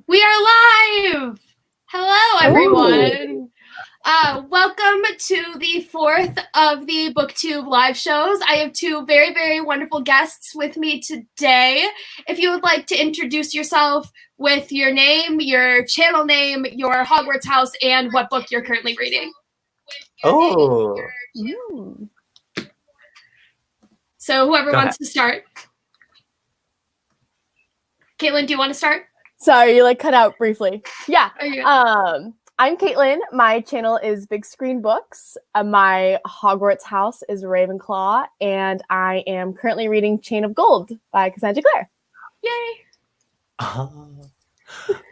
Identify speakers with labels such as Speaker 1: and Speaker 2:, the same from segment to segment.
Speaker 1: We are live! Hello, everyone. Welcome to the fourth of the BookTube live shows. I have two very, very wonderful guests with me today. If you would like to introduce yourself with your name, your channel name, your Hogwarts house, and what book you're currently reading.
Speaker 2: Oh.
Speaker 1: So whoever wants to start. Caitlin, do you want to start?
Speaker 3: Sorry, you cut out briefly. Yeah.
Speaker 1: I'm
Speaker 3: Caitlin. My channel is Big Screen Books. My Hogwarts house is Ravenclaw, and I am currently reading Chain of Gold by Cassandra Clare.
Speaker 1: Yay!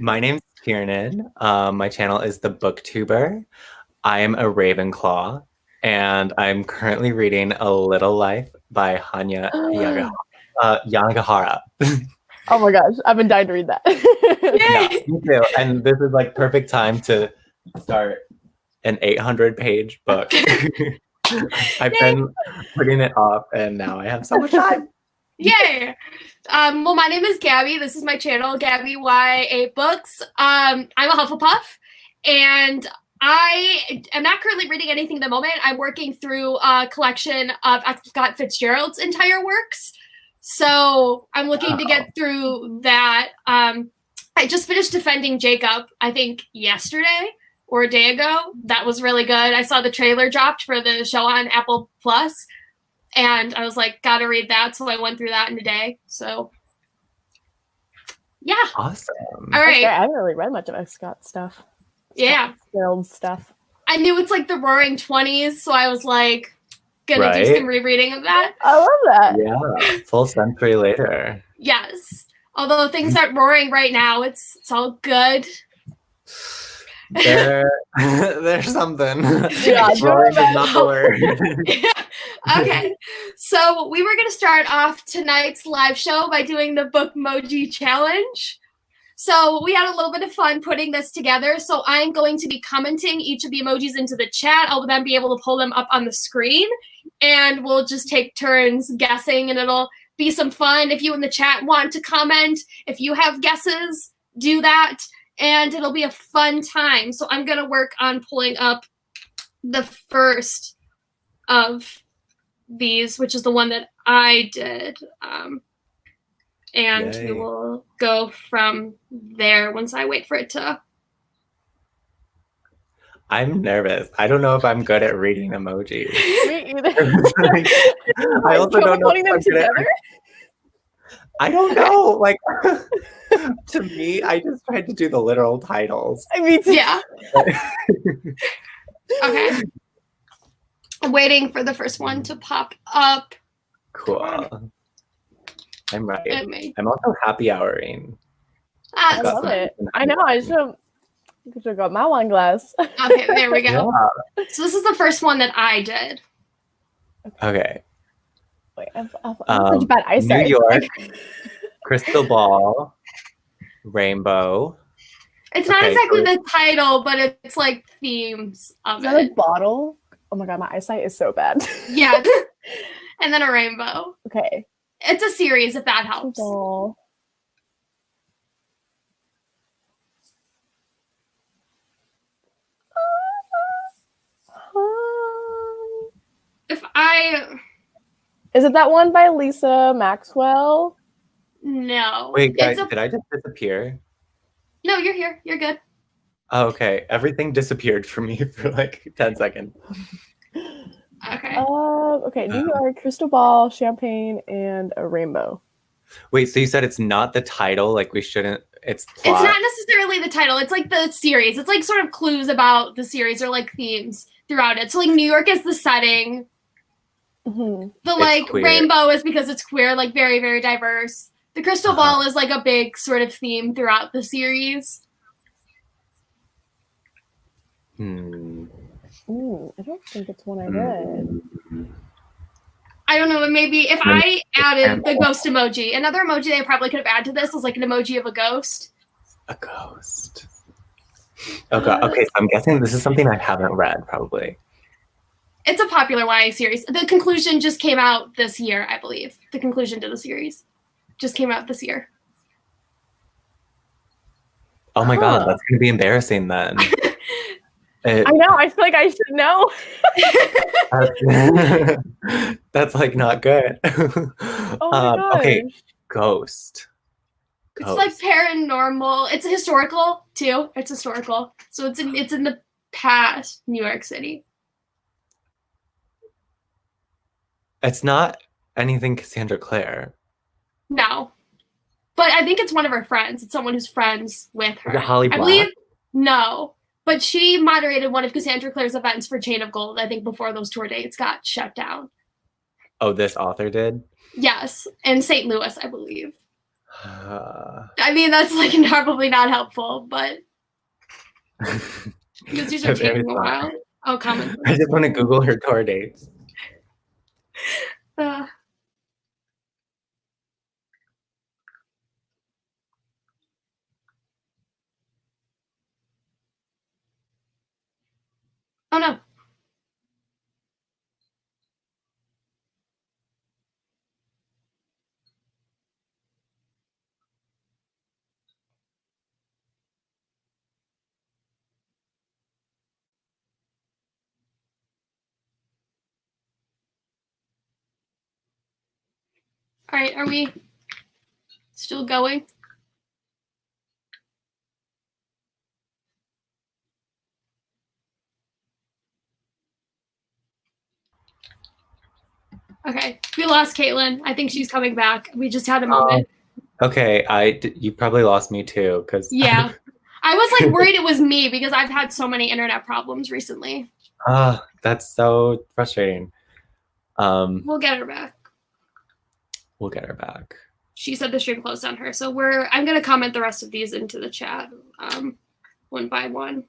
Speaker 2: My name's Kiernan. My channel is The BookTuber. I am a Ravenclaw, and I'm currently reading A Little Life by Hanya Yanagihara.
Speaker 3: Oh my gosh, I've been dying to read that.
Speaker 2: Yeah, me too. And this is like perfect time to start an 800-page book. I've been putting it off, and now I have so much time.
Speaker 1: Yay! Well, my name is Gabby. This is my channel, Gabby YA Books. I'm a Hufflepuff, and I am not currently reading anything at the moment. I'm working through a collection of Scott Fitzgerald's entire works. So I'm looking to get through that. I just finished Defending Jacob, I think yesterday or a day ago. That was really good. I saw the trailer dropped for the show on Apple Plus, and I was like, gotta read that. So I went through that in a day. So yeah.
Speaker 2: Awesome.
Speaker 1: All right.
Speaker 3: I haven't really read much of Scott stuff.
Speaker 1: Yeah.
Speaker 3: Fitzgerald stuff.
Speaker 1: I knew it's like the Roaring 20s, so I was like, gonna do some rereading of that.
Speaker 3: I love that.
Speaker 2: Yeah, full century later.
Speaker 1: Yes. Although things aren't roaring right now, it's all good.
Speaker 2: There's something.
Speaker 3: Yeah,
Speaker 2: roaring is not the word.
Speaker 1: Okay. So we were gonna start off tonight's live show by doing the Bookmoji challenge. So we had a little bit of fun putting this together. So I'm going to be commenting each of the emojis into the chat. I'll then be able to pull them up on the screen, and we'll just take turns guessing, and it'll be some fun. If you in the chat want to comment, if you have guesses, do that, and it'll be a fun time. So I'm going to work on pulling up the first of these, which is the one that I did. And we will go from there once I wait for it to.
Speaker 2: I'm nervous. I don't know if I'm good at reading emojis.
Speaker 3: Me either.
Speaker 2: I also don't know
Speaker 3: putting them together.
Speaker 2: I don't know. Like, to me, I just tried to do the literal titles.
Speaker 3: Me too.
Speaker 1: Yeah. Okay. I'm waiting for the first one to pop up.
Speaker 2: Cool. I'm right. I'm also happy houring.
Speaker 3: I love it. I know. I should have got my wine glass.
Speaker 1: Okay, there we go.
Speaker 2: Yeah.
Speaker 1: So this is the first one that I did.
Speaker 2: Okay.
Speaker 3: Wait, I'm such a bad eyesight.
Speaker 2: New York, Crystal Ball, Rainbow.
Speaker 1: It's not exactly the title, but it's like themes of
Speaker 3: it. Is that a bottle? Oh my god, my eyesight is so bad.
Speaker 1: Yeah. And then a rainbow.
Speaker 3: Okay.
Speaker 1: It's a series, if that helps.
Speaker 3: Is it that one by Lisa Maxwell?
Speaker 1: No.
Speaker 2: Wait, guys, did I just disappear?
Speaker 1: No, you're here. You're good.
Speaker 2: Oh, okay. Everything disappeared for me for like 10 seconds.
Speaker 1: Okay.
Speaker 3: Okay. New York, Crystal Ball, Champagne, and a rainbow.
Speaker 2: Wait, so you said it's not the title? Like we shouldn't. It's plot?
Speaker 1: It's not necessarily the title. It's like the series. It's like sort of clues about the series or like themes throughout it. So like New York is the setting.
Speaker 3: Mm-hmm.
Speaker 1: The like rainbow is because it's queer, like very, very diverse. The crystal ball is like a big sort of theme throughout the series.
Speaker 3: I don't think it's one I read.
Speaker 1: I don't know, but maybe if I added the ghost emoji, another emoji they probably could have added to this was like an emoji of a ghost.
Speaker 2: A ghost. Oh god. Okay, so I'm guessing this is something I haven't read, probably.
Speaker 1: It's a popular YA series. The conclusion just came out this year, I believe. The conclusion to the series just came out this year.
Speaker 2: Oh my God,
Speaker 3: Huh.
Speaker 2: that's gonna be embarrassing then.
Speaker 3: I know. I feel like I should know.
Speaker 2: That's like not good.
Speaker 3: Oh my
Speaker 2: Okay,
Speaker 3: gosh.
Speaker 2: Ghost.
Speaker 1: It's like paranormal. It's historical too. It's historical. So it's in the past, New York City.
Speaker 2: It's not anything Cassandra Clare.
Speaker 1: No. But I think it's one of her friends. It's someone who's friends with her.
Speaker 2: Is it Holly
Speaker 1: I
Speaker 2: Black?
Speaker 1: believe no. But she moderated one of Cassandra Clare's events for Chain of Gold, I think before those tour dates got shut down.
Speaker 2: Oh, this author did?
Speaker 1: Yes. In St. Louis, I believe. I mean, that's like probably not helpful, but because these are taking a while. Oh, comment.
Speaker 2: I just want to Google her tour dates.
Speaker 1: Oh no. All right, are we still going? Okay, we lost Caitlin. I think she's coming back. We just had a moment.
Speaker 2: Okay, you probably lost me too, because
Speaker 1: yeah, I was like worried it was me because I've had so many internet problems recently.
Speaker 2: That's so frustrating.
Speaker 1: We'll get her back.
Speaker 2: We'll get her back.
Speaker 1: She said the stream closed on her, so I'm gonna comment the rest of these into the chat, one by one.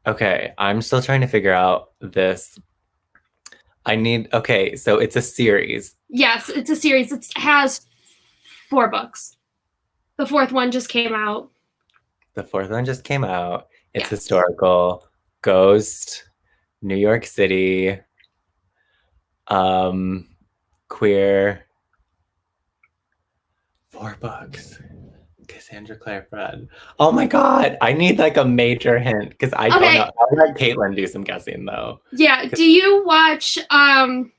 Speaker 2: Okay, I'm still trying to figure out this. Okay, so it's a series.
Speaker 1: Yes, it's a series. It has 4 books. The 4th one just came out.
Speaker 2: The 4th one just came out. It's
Speaker 1: Yes.
Speaker 2: historical. Ghost, New York City, queer. 4 books. Cassandra Clare Fred. Oh my God, I need like a major hint because I don't know. I'll let Caitlin do some guessing though.
Speaker 1: Yeah. Do you watch oh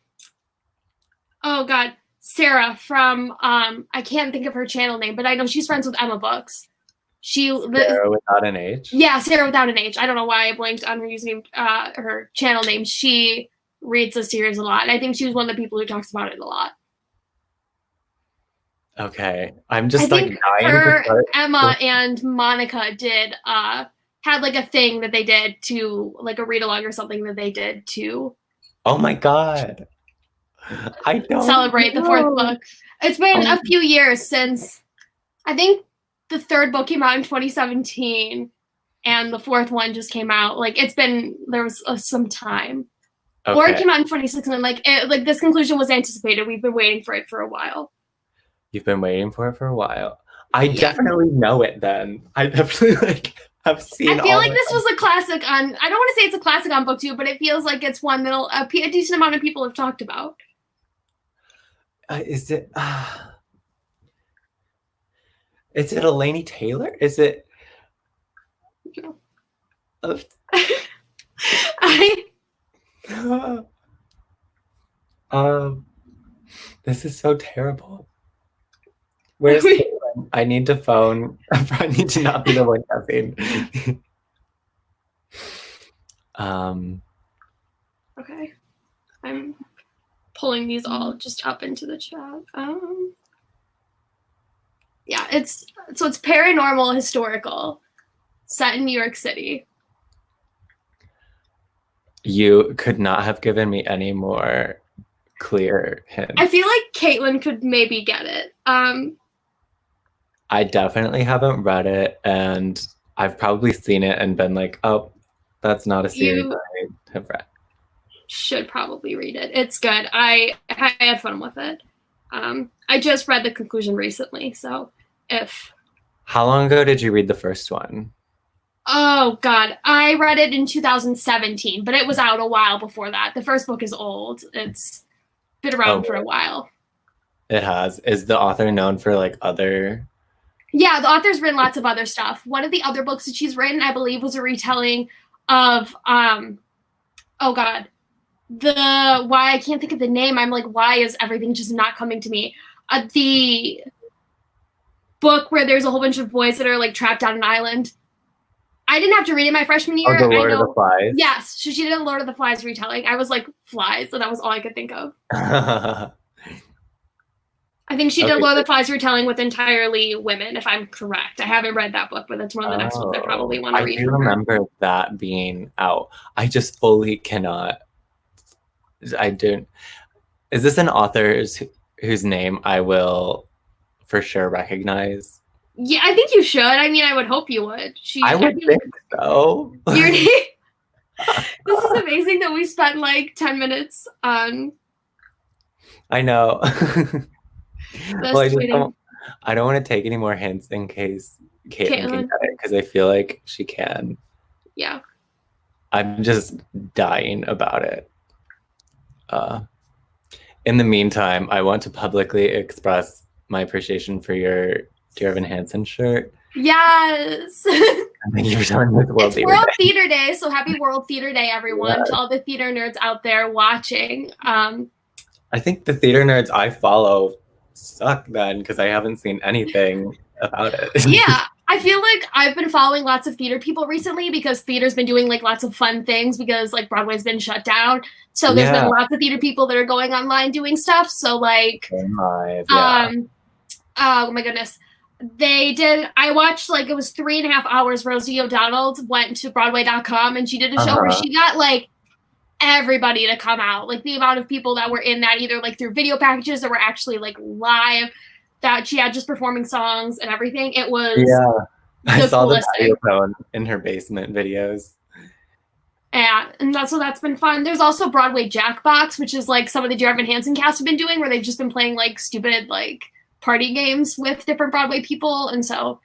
Speaker 1: God, Sarah from I can't think of her channel name, but I know she's friends with Emma Books.
Speaker 2: Sarah without an H?
Speaker 1: Yeah, Sarah without an H. I don't know why I blanked on her username, her channel name. She reads the series a lot. And I think she was one of the people who talks about it a lot.
Speaker 2: Okay. I'm just like dying
Speaker 1: her, Emma and Monica did had like a thing that they did to like a read along or something that they did to
Speaker 2: Oh my God. I don't
Speaker 1: celebrate the 4th book. It's been a few years since I think the 3rd book came out in 2017 and the 4th one just came out. Like there was some time. Okay. Or it came out in 2016. Like this conclusion was anticipated. We've been waiting for it for a while.
Speaker 2: You've been waiting for it for a while. I definitely know it then. I definitely have seen
Speaker 1: I feel like this was a classic on, I don't want to say it's a classic on BookTube, but it feels like it's one that a decent amount of people have talked about.
Speaker 2: Is it Eleni Taylor? Is it? No. This is so terrible. Where's Caitlin? I need to phone. I need to not be the one guessing.
Speaker 1: Okay. I'm pulling these all just up into the chat. Yeah, it's paranormal historical, set in New York City.
Speaker 2: You could not have given me any more clear hints.
Speaker 1: I feel like Caitlin could maybe get it.
Speaker 2: I definitely haven't read it, and I've probably seen it and been like, oh, that's not a series I have read.
Speaker 1: Should probably read it. It's good. I had fun with it. I just read the conclusion recently, so if...
Speaker 2: How long ago did you read the first one?
Speaker 1: Oh, God. I read it in 2017, but it was out a while before that. The first book is old. It's been around for a while.
Speaker 2: It has. Is the author known for, like, other
Speaker 1: Yeah, the author's written lots of other stuff. One of the other books that she's written, I believe, was a retelling of oh god, why I can't think of the name. I'm like, why is everything just not coming to me? The book where there's a whole bunch of boys that are like trapped on an island. I didn't have to read it my freshman year.
Speaker 2: Oh, the Lord of the Flies.
Speaker 1: Yes, so she did a Lord of the Flies retelling. I was like, flies, and that was all I could think of. I think she did Lord of the Flies retelling with entirely women, if I'm correct. I haven't read that book, but that's one of the next ones I probably want to read.
Speaker 2: I do remember that being out. I just fully cannot. I don't. Is this an author whose name I will for sure recognize?
Speaker 1: Yeah, I think you should. I mean, I would hope you would.
Speaker 2: I would think so.
Speaker 1: This is amazing that we spent like 10 minutes on.
Speaker 2: I know. Well, I don't want to take any more hints in case Caitlin can get it, because I feel like she can.
Speaker 1: Yeah.
Speaker 2: I'm just dying about it. In the meantime, I want to publicly express my appreciation for your Dear Evan Hansen shirt.
Speaker 1: Yes.
Speaker 2: Thank you for telling me it's
Speaker 1: World Theater Day, so happy World Theater Day, everyone, to all the theater nerds out there watching.
Speaker 2: I think the theater nerds I follow suck then, because I haven't seen anything about it.
Speaker 1: Yeah, I feel like I've been following lots of theater people recently because theater's been doing like lots of fun things because like Broadway's been shut down. So there's been lots of theater people that are going online doing stuff. So like, oh my goodness. I watched like, it was 3.5 hours. Rosie O'Donnell went to Broadway.com and she did a show where she got like everybody to come out. Like the amount of people that were in that, either like through video packages that were actually like live, that she had just performing songs and everything. It was
Speaker 2: I saw the audio in her basement videos.
Speaker 1: Yeah, and that's been fun. There's also Broadway Jackbox, which is like some of the Dear Evan Hansen cast have been doing, where they've just been playing like stupid like party games with different Broadway people, and so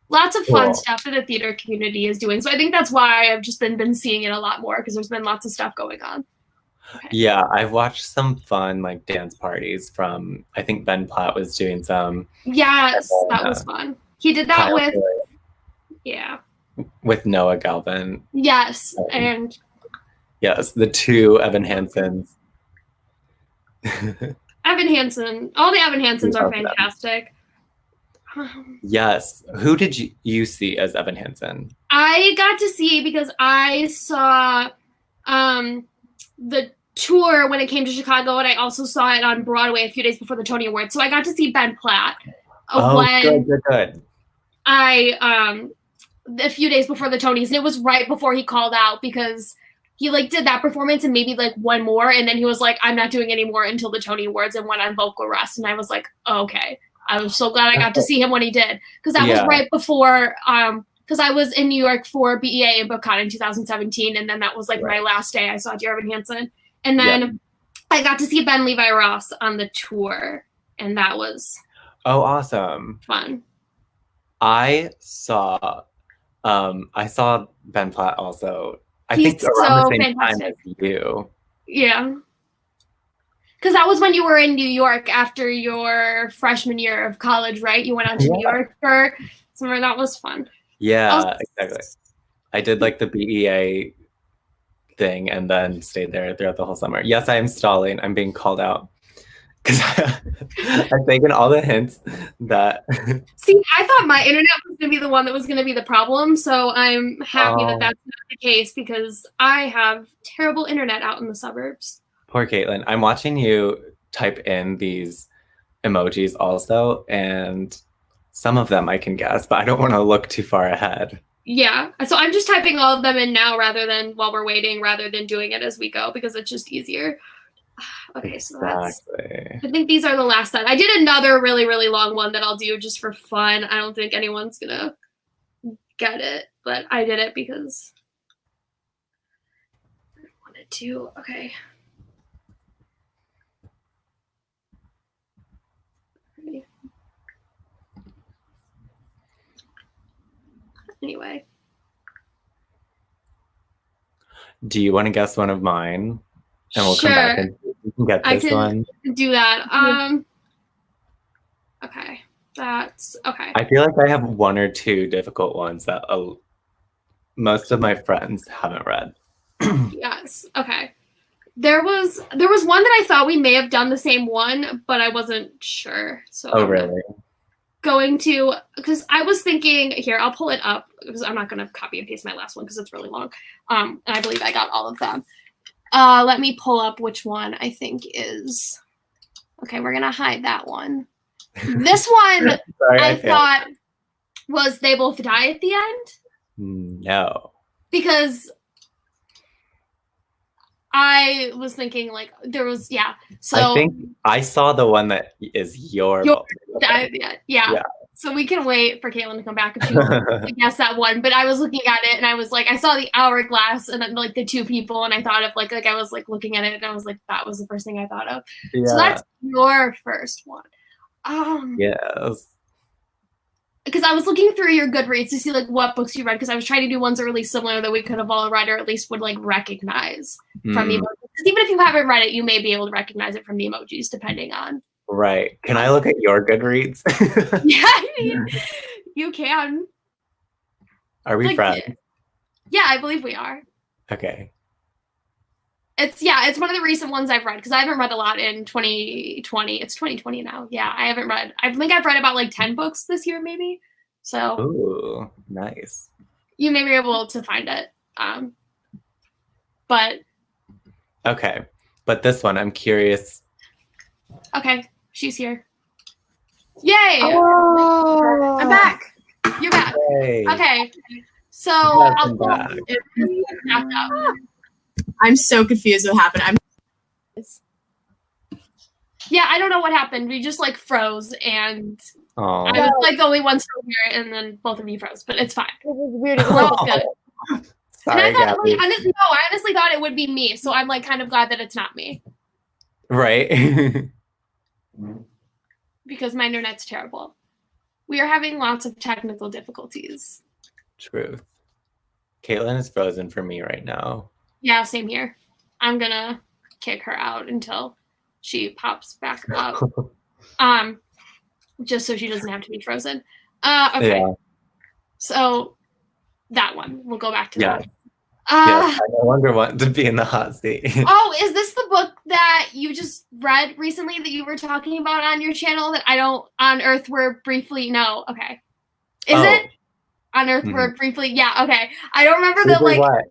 Speaker 1: lots of fun stuff that the theater community is doing. So I think that's why I've just been seeing it a lot more, because there's been lots of stuff going on.
Speaker 2: Okay. Yeah, I've watched some fun like dance parties from, I think Ben Platt was doing some.
Speaker 1: Yes, that was fun. He did that
Speaker 2: with Noah Galvin.
Speaker 1: Yes, and
Speaker 2: yes, the two Evan Hansens.
Speaker 1: Evan Hansen, all the Evan Hansens are fantastic.
Speaker 2: Yes. Who did you see as Evan Hansen?
Speaker 1: I got to see, because I saw the tour when it came to Chicago, and I also saw it on Broadway a few days before the Tony Awards. So I got to see Ben Platt.
Speaker 2: Good.
Speaker 1: A few days before the Tonys, and it was right before he called out, because he like did that performance and maybe like one more, and then he was like, I'm not doing any more until the Tony Awards, and went on vocal rest. And I was like, oh, okay. I was so glad I got to see him when he did, because that was right before because I was in New York for BEA and BookCon in 2017, and then that was like my last day I saw Dear Evan Hansen. And then I got to see Ben Levi Ross on the tour, and that was
Speaker 2: awesome.
Speaker 1: Fun.
Speaker 2: I saw Ben Platt also. I think around the same time as you. Yeah.
Speaker 1: Because that was when you were in New York after your freshman year of college, right? You went out to New York for summer. That was fun.
Speaker 2: Yeah, exactly. I did like the BEA thing and then stayed there throughout the whole summer. Yes, I am stalling. I'm being called out. Because I've taken all the hints that...
Speaker 1: See, I thought my internet was going to be the one that was going to be the problem, so I'm happy that that's not the case, because I have terrible internet out in the suburbs.
Speaker 2: Poor Caitlin. I'm watching you type in these emojis also, and some of them I can guess, but I don't want to look too far ahead.
Speaker 1: Yeah, so I'm just typing all of them in now rather than while we're waiting, rather than doing it as we go, because it's just easier. Okay, so I think these are the last set. I did another really, really long one that I'll do just for fun. I don't think anyone's gonna get it, but I did it because I wanted to. Okay. Anyway.
Speaker 2: Do you want to guess one of mine? And we'll come back and get this one.
Speaker 1: Do that. Okay. That's okay.
Speaker 2: I feel like I have one or two difficult ones that most of my friends haven't read.
Speaker 1: Yes. Okay. There was one that I thought we may have done the same one, but I wasn't sure. So
Speaker 2: Oh, really?
Speaker 1: Going to, because I was thinking here, I'll pull it up because I'm not going to copy and paste my last one because it's really long. And I believe I got all of them. Let me pull up which one I think is. Okay, we're going to hide that one. This one
Speaker 2: Sorry,
Speaker 1: I thought was They Both Die at the End.
Speaker 2: No.
Speaker 1: Because I was thinking like there was, yeah. So
Speaker 2: I think I saw the one that is your
Speaker 1: yeah. So we can wait for Caitlin to come back if she can guess that one. But I was looking at it and I was like, I saw the hourglass and then like the two people and I thought of like I was like looking at it and I was like, that was the first thing I thought of.
Speaker 2: Yeah.
Speaker 1: So that's your first one.
Speaker 2: Yes.
Speaker 1: Because I was looking through your Goodreads to see like what books you read because I was trying to do ones that are really similar that we could have all read or at least would like recognize from the emojis. Because even if you haven't read it, you may be able to recognize it from the emojis depending on.
Speaker 2: Right. Can I look at your Goodreads?
Speaker 1: Yeah, I mean, you can.
Speaker 2: Are we
Speaker 1: like,
Speaker 2: friends?
Speaker 1: Yeah, I believe we are.
Speaker 2: Okay.
Speaker 1: It's one of the recent ones I've read because I haven't read a lot in 2020. It's 2020 now. Yeah, I haven't read. I think I've read about like 10 books this year, maybe. So.
Speaker 2: Ooh, nice.
Speaker 1: You may be able to find it. But.
Speaker 2: Okay, but this one, I'm curious.
Speaker 1: Okay, she's here. Yay!
Speaker 3: Oh.
Speaker 1: I'm back. You're back.
Speaker 2: Yay.
Speaker 1: Okay. So
Speaker 2: Welcome
Speaker 1: I'll
Speaker 2: back.
Speaker 4: I'm so confused what happened.
Speaker 1: Yeah, I don't know what happened. We just like froze and
Speaker 2: Aw.
Speaker 1: I was like the only one still here and then both of you froze, but it's fine.
Speaker 3: It was weird.
Speaker 1: It's all good.
Speaker 2: Sorry,
Speaker 1: and I thought,
Speaker 2: Gabby.
Speaker 1: I honestly thought it would be me, so I'm like kind of glad that it's not me
Speaker 2: Right?
Speaker 1: because my internet's terrible. We are having lots of technical difficulties.
Speaker 2: Truth. Caitlin is frozen for me right now.
Speaker 1: Yeah, same here. I'm gonna kick her out until she pops back up. Just so she doesn't have to be frozen. Okay.
Speaker 2: Yeah.
Speaker 1: So that one. We'll go back to
Speaker 2: Yeah.
Speaker 1: that.
Speaker 2: Yes, I no longer want to be in the hot seat.
Speaker 1: Oh, is this the book that you just read recently that you were talking about on your channel that I don't on Earth Where Briefly? No, okay. Is it on Earth Where Briefly? Yeah, okay. I don't remember that like
Speaker 2: what?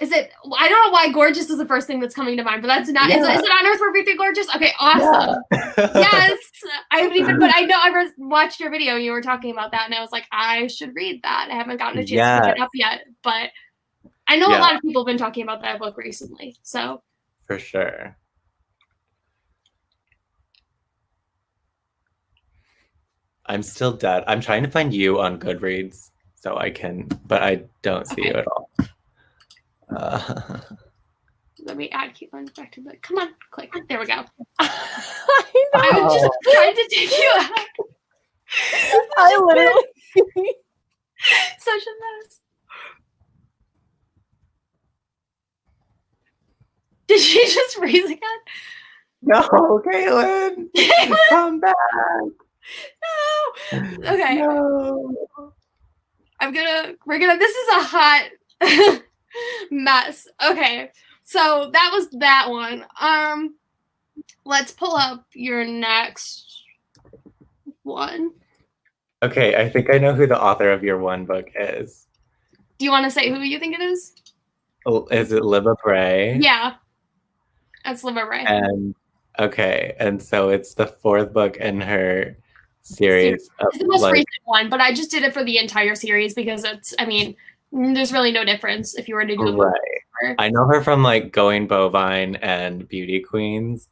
Speaker 1: is it I don't know why Gorgeous is the first thing that's coming to mind, but that's not is it on Earth Where Briefly Gorgeous? Okay, awesome.
Speaker 2: Yeah.
Speaker 1: Yes. I haven't even but I know I watched your video and you were talking about that and I was like, I should read that. I haven't gotten a chance to pick it up yet, but I know a lot of people have been talking about that book recently. So
Speaker 2: For sure. I'm still dead. I'm trying to find you on Goodreads so I can, but I don't see you at all.
Speaker 1: let me add Caitlin back to the. Come on, click. There we go.
Speaker 3: I know.
Speaker 1: I was just trying to take you out.
Speaker 3: I literally.
Speaker 1: Such a mess. Did she just raise again?
Speaker 2: No, Caitlin! Come back!
Speaker 1: No. Okay.
Speaker 2: No.
Speaker 1: We're gonna, this is a hot mess. Okay. So that was that one. Let's pull up your next one.
Speaker 2: Okay, I think I know who the author of your one book is.
Speaker 1: Do you want to say who you think it is?
Speaker 2: Is it Libba Bray?
Speaker 1: Yeah. That's Libba Bray.
Speaker 2: And okay, and so it's the fourth book in her series.
Speaker 1: It's the most recent one, but I just did it for the entire series because it's, I mean, there's really no difference if you were to do it.
Speaker 2: Right. I know her from like Going Bovine and Beauty Queens.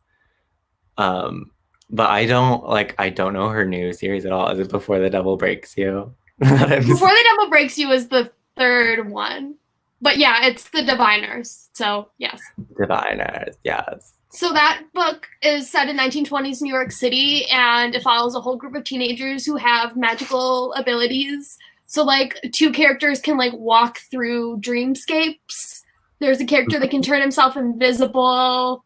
Speaker 2: But I don't know her new series at all. Is it Before the Devil Breaks You?
Speaker 1: Before the Devil Breaks You is the third one. But yeah, it's the Diviners. So yes.
Speaker 2: Diviners, yes.
Speaker 1: So that book is set in 1920s New York City, and it follows a whole group of teenagers who have magical abilities. So like two characters can like walk through dreamscapes. There's a character that can turn himself invisible.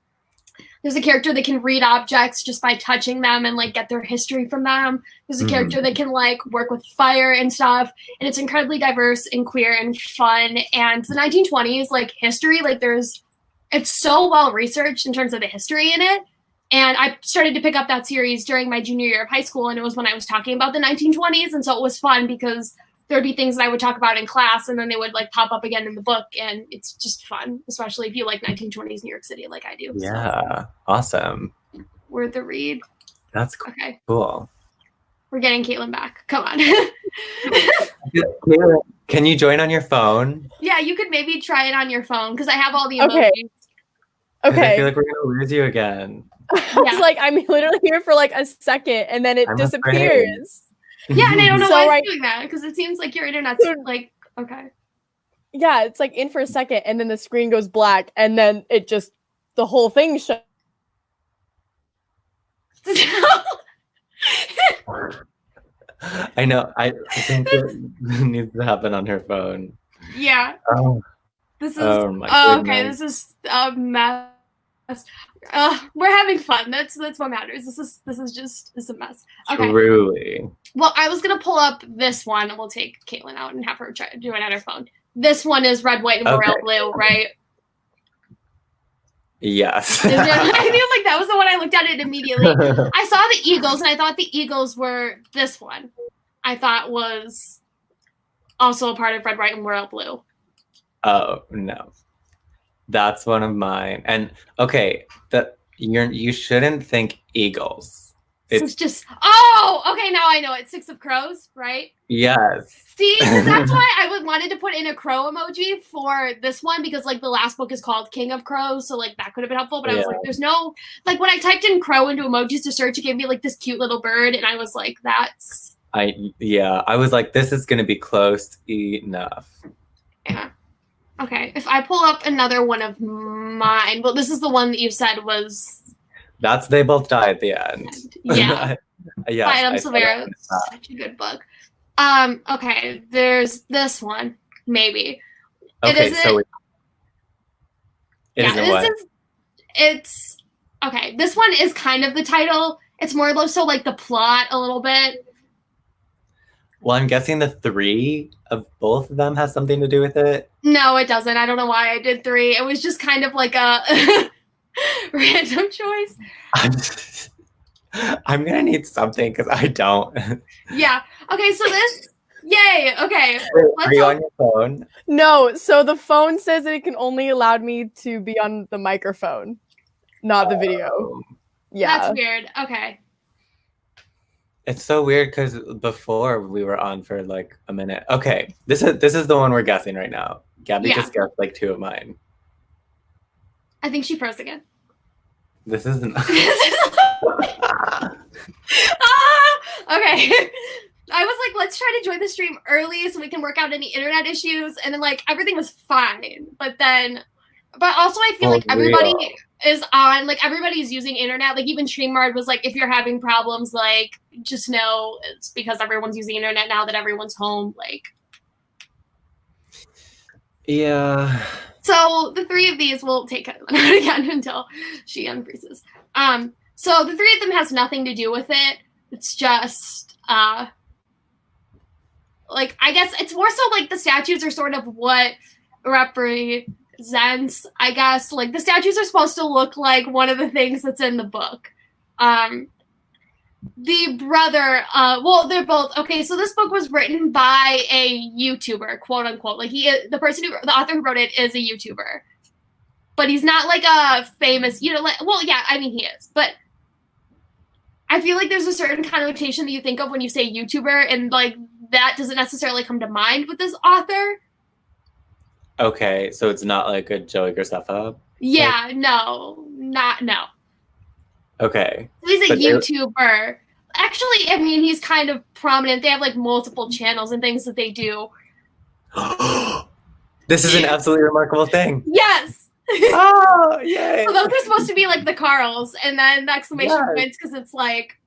Speaker 1: There's a character that can read objects just by touching them and like get their history from them. There's a character that can like work with fire and stuff. And it's incredibly diverse and queer and fun. And the 1920s, like history, like it's so well researched in terms of the history in it. And I started to pick up that series during my junior year of high school. And it was when I was talking about the 1920s. And so it was fun because there'd be things that I would talk about in class and then they would like pop up again in the book. And it's just fun, especially if you like 1920s New York City like I do.
Speaker 2: Yeah. So. Awesome.
Speaker 1: Worth the read.
Speaker 2: That's cool.
Speaker 1: Okay.
Speaker 2: Cool.
Speaker 1: We're getting Caitlin back. Come on.
Speaker 2: Can you join on your phone?
Speaker 1: Yeah, you could maybe try it on your phone because I have all the emojis.
Speaker 3: Okay.
Speaker 2: I feel like we're going to lose you again.
Speaker 3: It's like I'm literally here for like a second and then it disappears.
Speaker 1: Yeah, and I don't know
Speaker 3: So,
Speaker 1: why it's doing that because it seems like your internet's like, okay.
Speaker 3: Yeah, it's like in for a second and then the screen goes black and then it just, the whole thing shuts.
Speaker 2: I know. I think it needs to happen on her phone.
Speaker 1: Yeah.
Speaker 2: Oh.
Speaker 1: This is,
Speaker 2: okay,
Speaker 1: this is a mess. We're having fun. That's what matters. This is a mess. Okay.
Speaker 2: Truly.
Speaker 1: Well, I was gonna pull up this one, and we'll take Caitlin out and have her try to do it on her phone. This one is red, white, and royal blue, right?
Speaker 2: Yes.
Speaker 1: I feel like that was the one I looked at it immediately. I saw the Eagles, and I thought the Eagles were this one. I thought was also a part of red, white, and royal blue.
Speaker 2: Oh no. That's one of mine. And okay, you shouldn't think eagles.
Speaker 1: It's just okay, now I know it. 6 of Crows, right?
Speaker 2: Yes.
Speaker 1: See, that's why I wanted to put in a crow emoji for this one because like the last book is called King of Crows, so like that could have been helpful. But I was like, there's no like when I typed in crow into emojis to search, it gave me like this cute little bird, and I was like, that's
Speaker 2: I was like, this is gonna be close enough.
Speaker 1: Yeah. Okay, if I pull up another one of mine, well, this is the one that you said was.
Speaker 2: That's They Both Die at the end.
Speaker 1: Yeah.
Speaker 2: Yeah.
Speaker 1: By Adam Silvera. Such a good book. Okay, there's this one, maybe.
Speaker 2: Okay, so it isn't what?
Speaker 1: It's okay. This one is kind of the title. It's more so like the plot a little bit.
Speaker 2: Well, I'm guessing the 3 of both of them has something to do with it.
Speaker 1: No, it doesn't. I don't know why I did 3. It was just kind of like a random choice.
Speaker 2: I'm gonna need something because I don't.
Speaker 1: Yeah. Okay, so this. Yay. Okay.
Speaker 2: Wait, are you on your phone?
Speaker 3: No. So the phone says that it can only allow me to be on the microphone, not the video. Yeah.
Speaker 1: That's weird. Okay.
Speaker 2: It's so weird because before we were on for like a minute. Okay, this is the one we're guessing right now. Gabby just guessed like 2 of mine.
Speaker 1: I think she froze again.
Speaker 2: This isn't.
Speaker 1: Okay. I was like, let's try to join the stream early so we can work out any internet issues. And then like everything was fine. But also I feel like everybody is on, like everybody's using internet. Like even StreamYard was like, if you're having problems, like just know it's because everyone's using internet now that everyone's home. Like.
Speaker 2: Yeah.
Speaker 1: So the 3 of these will take out again until she unfreezes. So the 3 of them has nothing to do with it. It's just like I guess it's more so like the statues are sort of what represents, I guess. Like the statues are supposed to look like one of the things that's in the book. The brother, they're both okay. So this book was written by a YouTuber, quote unquote. Like the author who wrote it is a YouTuber, but he's not like a famous, he is, but I feel like there's a certain connotation that you think of when you say YouTuber, and like that doesn't necessarily come to mind with this author.
Speaker 2: Okay, so it's not like a Joey Graceffa?
Speaker 1: Yeah, no.
Speaker 2: Okay.
Speaker 1: He's a YouTuber. Actually, I mean, he's kind of prominent. They have like multiple channels and things that they do.
Speaker 2: This is an absolutely remarkable thing.
Speaker 1: Yes.
Speaker 2: Oh, yay.
Speaker 1: So those are supposed to be like the Carls, and then the exclamation points because it's like,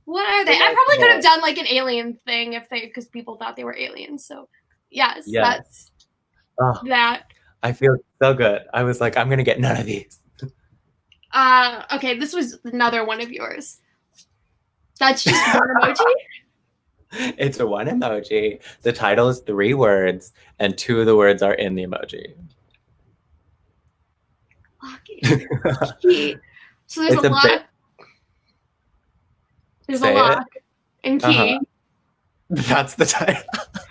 Speaker 1: what are they? I probably could have done like an alien thing because people thought they were aliens. So yes. That's that.
Speaker 2: I feel so good. I was like, I'm gonna get none of these.
Speaker 1: Okay, this was another one of yours. That's just one emoji?
Speaker 2: It's a one emoji. The title is 3 words, and 2 of the words are in the emoji.
Speaker 1: Lock and key. So there's
Speaker 2: It's
Speaker 1: a
Speaker 2: a
Speaker 1: lock.
Speaker 2: bit-
Speaker 1: There's
Speaker 2: Say
Speaker 1: a
Speaker 2: it.
Speaker 1: lock and key.
Speaker 2: That's the title.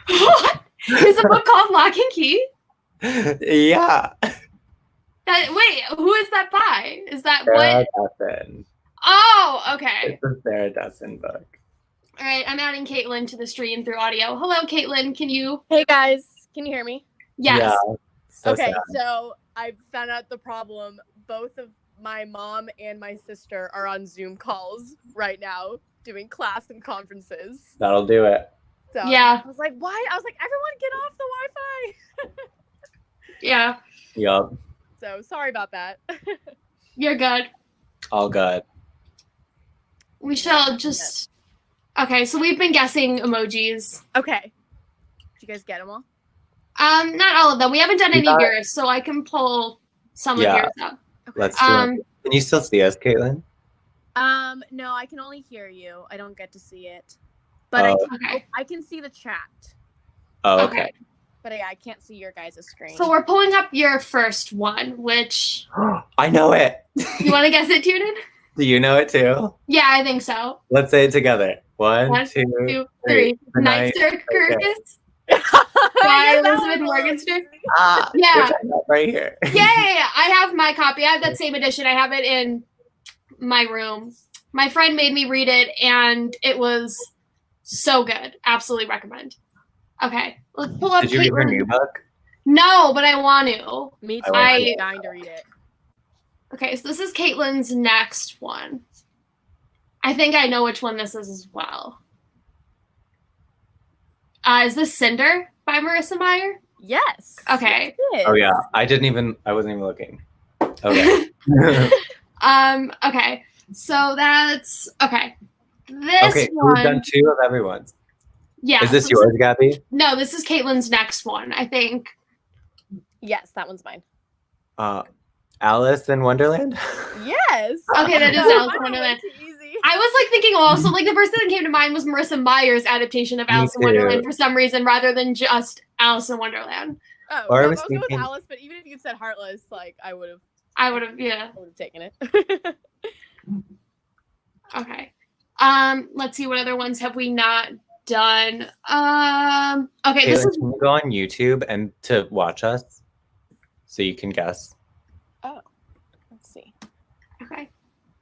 Speaker 1: What? Is a book called Lock and Key?
Speaker 2: Yeah.
Speaker 1: Wait, who is that by? Is that
Speaker 2: Sarah
Speaker 1: what?
Speaker 2: Dessen.
Speaker 1: Oh, okay.
Speaker 2: It's a Sarah Dessen book.
Speaker 1: All right, I'm adding Caitlin to the stream through audio. Hello, Caitlin. Can you?
Speaker 5: Hey guys, can you hear me?
Speaker 1: Yes.
Speaker 2: Yeah. So
Speaker 5: Okay,
Speaker 2: sad.
Speaker 5: so I found out the problem. Both of my mom and my sister are on Zoom calls right now doing class and conferences.
Speaker 2: That'll do it.
Speaker 5: So
Speaker 1: Yeah.
Speaker 5: I was like, why? I was like, everyone get off the Wi-Fi.
Speaker 1: Yeah.
Speaker 2: Yup.
Speaker 5: So sorry about that.
Speaker 1: You're good.
Speaker 2: All good.
Speaker 1: We shall just. Okay, so we've been guessing emojis.
Speaker 5: Okay. Did you guys get them all?
Speaker 1: Not all of them. We haven't done
Speaker 2: We
Speaker 1: any of
Speaker 2: got-
Speaker 1: yours, so I can pull some of
Speaker 2: Yeah.
Speaker 1: yours up.
Speaker 5: Okay.
Speaker 2: Let's do it. Can you still see us, Caitlin?
Speaker 5: No, I can only hear you. I don't get to see it. But
Speaker 2: Oh.
Speaker 1: Okay.
Speaker 5: I can see the chat.
Speaker 2: Oh,
Speaker 1: Okay.
Speaker 2: okay.
Speaker 5: But yeah, I can't see your guys' screen.
Speaker 1: So we're pulling up your first one, which
Speaker 2: I know it.
Speaker 1: you want to guess it, Tunin?
Speaker 2: Do you know it too?
Speaker 1: Yeah, I think so.
Speaker 2: Let's say it together. One,
Speaker 1: One,
Speaker 2: two,
Speaker 1: 2,
Speaker 2: three.
Speaker 1: 3.
Speaker 2: The
Speaker 1: Night
Speaker 2: Night
Speaker 1: Circus.
Speaker 5: By
Speaker 1: By Elizabeth Morgenstern.
Speaker 2: Ah,
Speaker 1: Yeah.
Speaker 2: which I got right here.
Speaker 1: Yeah. I have my copy. I have that same edition. I have it in my room. My friend made me read it, and it was so good. Absolutely recommend. Okay, let's pull up
Speaker 2: Did you read her
Speaker 1: Caitlin.
Speaker 2: new book?
Speaker 1: No, but I want to.
Speaker 5: Me too.
Speaker 2: I
Speaker 5: I'm
Speaker 1: like
Speaker 5: dying to read it.
Speaker 1: Okay, so this is Caitlin's next one. I think I know which one this is as well. Is this Cinder by Marissa Meyer?
Speaker 5: Yes.
Speaker 1: Okay.
Speaker 5: Yes, it
Speaker 2: Oh
Speaker 5: is.
Speaker 2: yeah. I wasn't even looking. Okay.
Speaker 1: Okay. So that's okay. This
Speaker 2: Okay, so
Speaker 1: one.
Speaker 2: we've done 2 of everyone's.
Speaker 1: Yeah.
Speaker 2: Is this
Speaker 1: so
Speaker 2: yours, Gabby?
Speaker 1: No, this is Caitlin's next one, I think.
Speaker 5: Yes, that one's mine.
Speaker 2: Alice in Wonderland?
Speaker 5: Yes.
Speaker 1: Okay, that is
Speaker 5: No,
Speaker 1: Alice in
Speaker 5: mine are way
Speaker 1: Wonderland.
Speaker 5: too easy.
Speaker 1: I was like thinking also like the first thing that came to mind was Marissa Meyer's adaptation of
Speaker 2: Me
Speaker 1: Alice in
Speaker 2: too.
Speaker 1: Wonderland for some reason rather than just Alice in Wonderland.
Speaker 5: Oh,
Speaker 2: Or I
Speaker 5: no,
Speaker 2: was
Speaker 5: I'll go with
Speaker 2: thinking-
Speaker 5: Alice, but even if you said Heartless, like I would have
Speaker 1: Yeah.
Speaker 5: taken it.
Speaker 1: Okay. Let's see, what other ones have we not done? Okay, this
Speaker 2: Caitlin,
Speaker 1: is
Speaker 2: can you go on YouTube and to watch us so you can guess?
Speaker 5: Let's see.
Speaker 1: okay.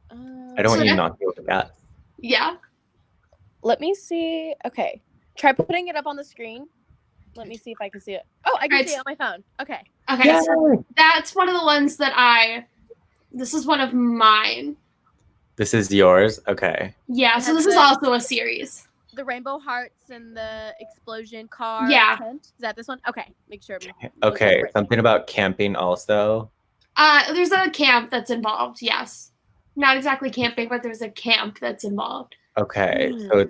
Speaker 2: I don't want
Speaker 1: So
Speaker 2: you
Speaker 1: that-
Speaker 2: not to be able to guess.
Speaker 1: Yeah.
Speaker 5: Let me see. Okay. Try putting it up on the screen. Let me see if I can see it. Oh, I can
Speaker 1: Alright.
Speaker 5: see it on my phone. Okay.
Speaker 1: Okay, so that's one of the ones that this is one of mine.
Speaker 2: This is yours? Okay.
Speaker 1: Yeah, so
Speaker 5: Has
Speaker 1: this is
Speaker 5: the-
Speaker 1: also a series.
Speaker 5: The rainbow hearts and the explosion car.
Speaker 1: Yeah.
Speaker 5: tent. Is that this one? Okay. Make sure.
Speaker 2: Okay.
Speaker 5: right.
Speaker 2: Something about camping also.
Speaker 1: There's a camp that's involved, yes. Not exactly camping, but there's a camp that's involved.
Speaker 2: Okay. So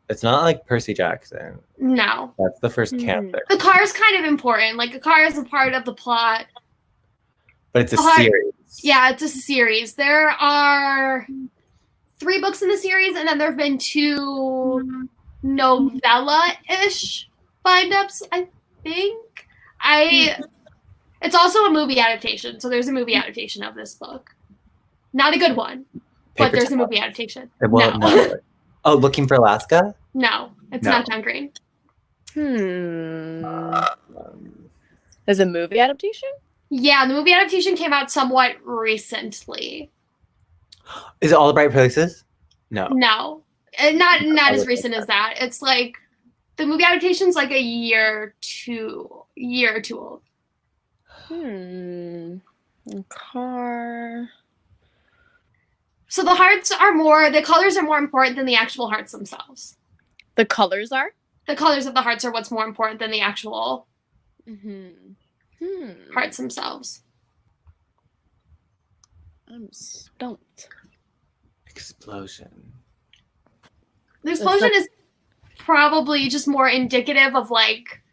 Speaker 2: it's not like Percy Jackson.
Speaker 1: No.
Speaker 2: That's the first camp
Speaker 5: Hmm.
Speaker 2: there.
Speaker 1: The car is kind of important. Like, the car is a part of the plot.
Speaker 2: But it's a
Speaker 1: Hard-
Speaker 2: series.
Speaker 1: Yeah, it's a series. There are 3 books in the series, and then there have been 2 novella-ish bind-ups, I think. It's also a movie adaptation, so there's a movie adaptation of this book. Not a good one, but
Speaker 2: Paper
Speaker 1: there's a
Speaker 2: Towels.
Speaker 1: movie adaptation.
Speaker 2: Well,
Speaker 1: No.
Speaker 2: no. Oh, Looking for Alaska?
Speaker 1: No, it's
Speaker 2: No.
Speaker 1: not John Green.
Speaker 5: There's a movie adaptation?
Speaker 1: Yeah, the movie adaptation came out somewhat recently.
Speaker 2: Is it All the Bright Places? No.
Speaker 1: No, not
Speaker 2: I
Speaker 1: as
Speaker 2: would
Speaker 1: recent
Speaker 2: think
Speaker 1: as that. It's like the movie adaptation's like a year or two old.
Speaker 5: A car.
Speaker 1: So the colors are more important than the actual hearts themselves.
Speaker 5: The colors are?
Speaker 1: The colors of the hearts are what's more important than the actual
Speaker 5: Mm-hmm.
Speaker 1: hearts themselves.
Speaker 5: I'm stumped.
Speaker 2: Explosion.
Speaker 1: The explosion is probably just more indicative of like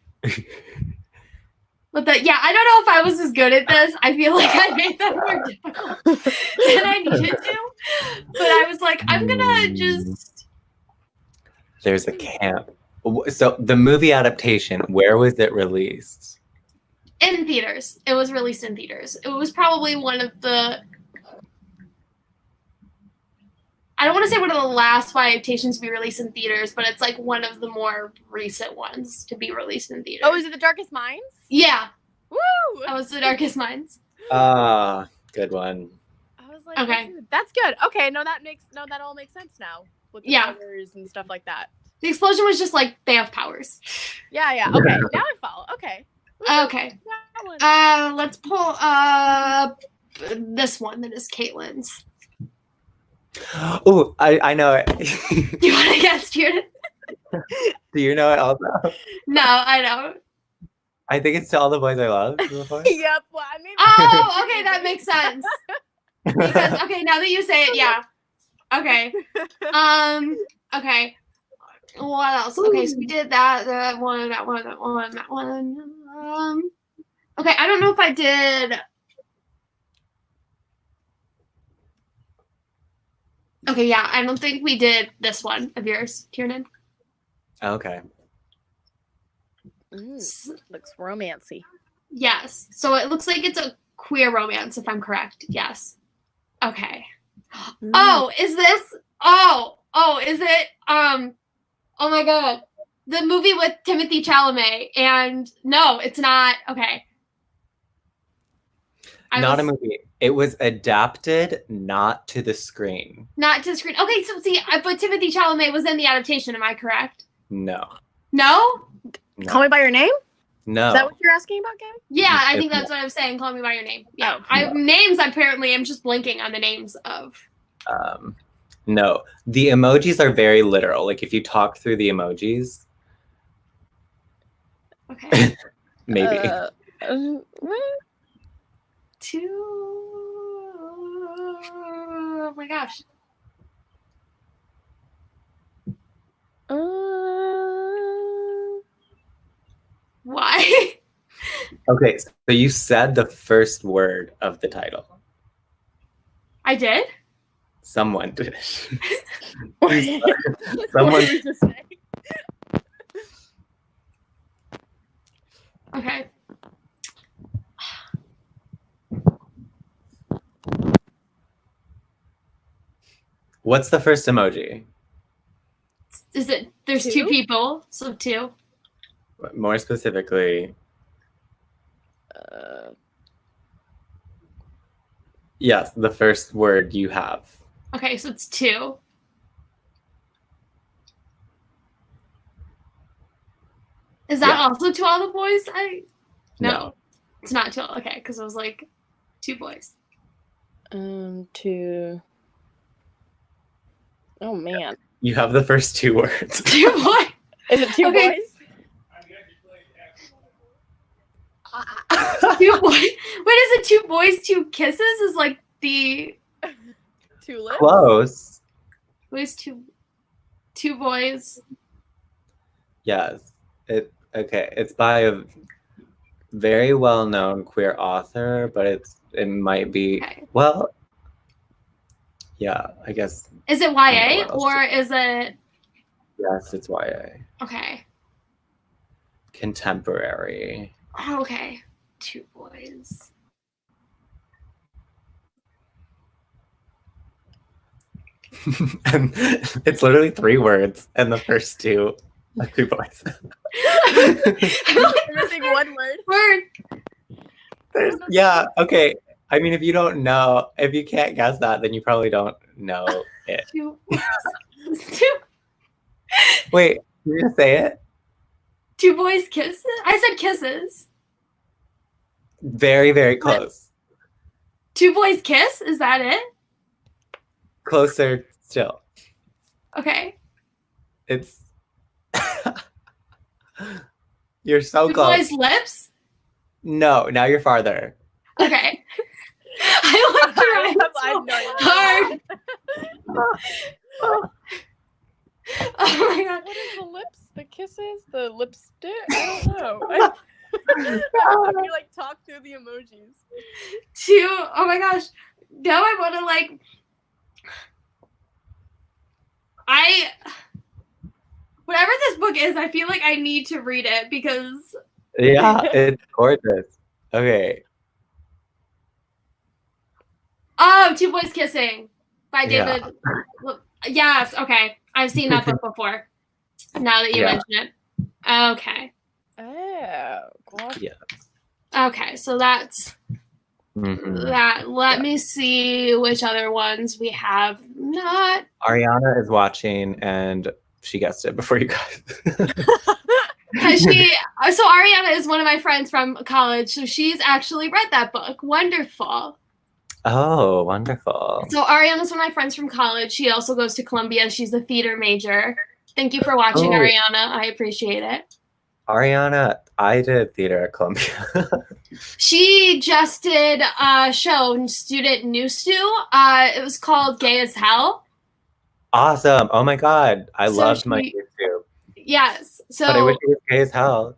Speaker 1: But yeah, I don't know if I was as good at this. I feel like I made that more difficult than I needed to. But I was like, I'm gonna just.
Speaker 2: There's a camp. So the movie adaptation, where was it released?
Speaker 1: In theaters. It was released in theaters. It was probably one of the. I don't want to say one of the last YA adaptations to be released in theaters, but it's like one of the more recent ones to be released in theaters.
Speaker 5: Oh, is it The Darkest Minds?
Speaker 1: Yeah,
Speaker 5: Woo!
Speaker 1: that was The Darkest Minds.
Speaker 2: Ah, good one.
Speaker 5: I was like,
Speaker 1: Okay.
Speaker 5: that's good. Okay, that all makes sense now with the
Speaker 1: Yeah.
Speaker 5: powers and stuff like that.
Speaker 1: The explosion was just like they have powers.
Speaker 5: Yeah. Okay, now I follow. Okay.
Speaker 1: Okay.
Speaker 5: That one.
Speaker 1: Let's pull up this one that is Caitlin's.
Speaker 2: Oh, I know it.
Speaker 1: You want to guess, Jordan?
Speaker 2: Do you know it also?
Speaker 1: No, I don't.
Speaker 2: I think it's To All the Boys I Love. Before.
Speaker 5: Yep. Well, I mean.
Speaker 1: Oh, okay, that makes sense. Because okay, now that you say it, yeah. Okay. Okay. What else? Okay, so we did that one. Okay, I don't know if I did. Okay, yeah, I don't think we did this one of yours, Tiernan.
Speaker 2: Okay.
Speaker 5: Looks romancy.
Speaker 1: Yes. So it looks like it's a queer romance, if I'm correct. Yes. Okay. Oh, is this? Oh, is it? Oh my God, the movie with Timothy Chalamet, and no, it's not. Okay.
Speaker 2: Not a movie. It was adapted not to the screen.
Speaker 1: Not to screen. Okay, so see, but Timothy Chalamet was in the adaptation. Am I correct?
Speaker 2: No.
Speaker 1: No?
Speaker 5: Call Me by Your Name?
Speaker 2: No.
Speaker 5: Is that what you're asking about, Gabby?
Speaker 1: Yeah, I think
Speaker 2: It's
Speaker 1: that's what I'm saying. Call Me by Your Name. Yeah,
Speaker 5: Oh,
Speaker 1: names apparently. I'm just blinking on the names of.
Speaker 2: No. The emojis are very literal. Like if you talk through the emojis,
Speaker 1: Okay.
Speaker 2: maybe.
Speaker 1: Oh my gosh. Why?
Speaker 2: Okay, so you said the first word of the title.
Speaker 1: I did?
Speaker 2: Someone did.
Speaker 5: What
Speaker 2: Someone.
Speaker 5: did you just say?
Speaker 1: Okay.
Speaker 2: What's the first emoji?
Speaker 1: Is it? There's two
Speaker 5: Two?
Speaker 1: people, so two.
Speaker 2: More specifically, yes, the first word you have.
Speaker 1: Okay, so it's two. Is that
Speaker 2: Yeah.
Speaker 1: also To All the Boys?
Speaker 2: No.
Speaker 1: It's not two. Okay, because it was like two boys.
Speaker 5: Two. Oh man.
Speaker 2: You have the first two words.
Speaker 1: Two boys.
Speaker 5: Is it two
Speaker 1: Okay.
Speaker 5: boys?
Speaker 1: Two boys. What is it? Two boys, two kisses is like the
Speaker 5: Two lips?
Speaker 2: Close.
Speaker 1: boys, two boys.
Speaker 2: Yes. It's by a very well-known queer author, but it might be
Speaker 1: Okay.
Speaker 2: well. Yeah, I guess
Speaker 1: Is it
Speaker 2: I don't know
Speaker 1: YA
Speaker 2: what else
Speaker 1: or is it
Speaker 2: yes, it's YA.
Speaker 1: okay?
Speaker 2: Contemporary.
Speaker 1: Oh, okay. Two boys.
Speaker 2: And it's literally three words, and the first two are two boys.
Speaker 5: I'm missing one word.
Speaker 1: Word.
Speaker 2: Yeah, okay. I mean, if you can't guess that, then you probably don't know it.
Speaker 1: Two boys.
Speaker 2: Wait, you gonna say it?
Speaker 1: Two boys kisses? I said kisses.
Speaker 2: Very, very
Speaker 1: What?
Speaker 2: close.
Speaker 1: Two boys kiss? Is that it?
Speaker 2: Closer still.
Speaker 1: Okay.
Speaker 2: It's you're so
Speaker 1: Two
Speaker 2: close.
Speaker 1: boys lips?
Speaker 2: No, now you're farther.
Speaker 1: Okay. I like
Speaker 5: I
Speaker 1: trying
Speaker 5: have no
Speaker 1: so
Speaker 5: idea.
Speaker 1: hard. Oh my god.
Speaker 5: What is the lips? The kisses? The lipstick? I don't know. You like talk through the emojis.
Speaker 1: Oh my gosh. Now I want to like. Whatever this book is, I feel like I need to read it because.
Speaker 2: Yeah, it's gorgeous. Okay.
Speaker 1: Oh, Two Boys Kissing by
Speaker 2: Yeah.
Speaker 1: David. Yes. Okay. I've seen that book before. Now that you mention it. Okay.
Speaker 5: Oh, God.
Speaker 2: Yeah.
Speaker 1: Okay. So that's that. Let me see which other ones we have not.
Speaker 2: Ariana is watching and she guessed it before you guys.
Speaker 1: So Ariana is one of my friends from college. So she's actually read that book. Wonderful.
Speaker 2: Oh, wonderful.
Speaker 1: So Ariana's one of my friends from college. She also goes to Columbia. She's a theater major. Thank you for watching, Ariana. I appreciate it.
Speaker 2: Ariana, I did theater at Columbia.
Speaker 1: She just did a show, Student News Stew. It was called Gay as Hell.
Speaker 2: Awesome. Oh my God. I
Speaker 1: So
Speaker 2: loved my YouTube.
Speaker 1: Yes. So
Speaker 2: But I wish it was gay as hell.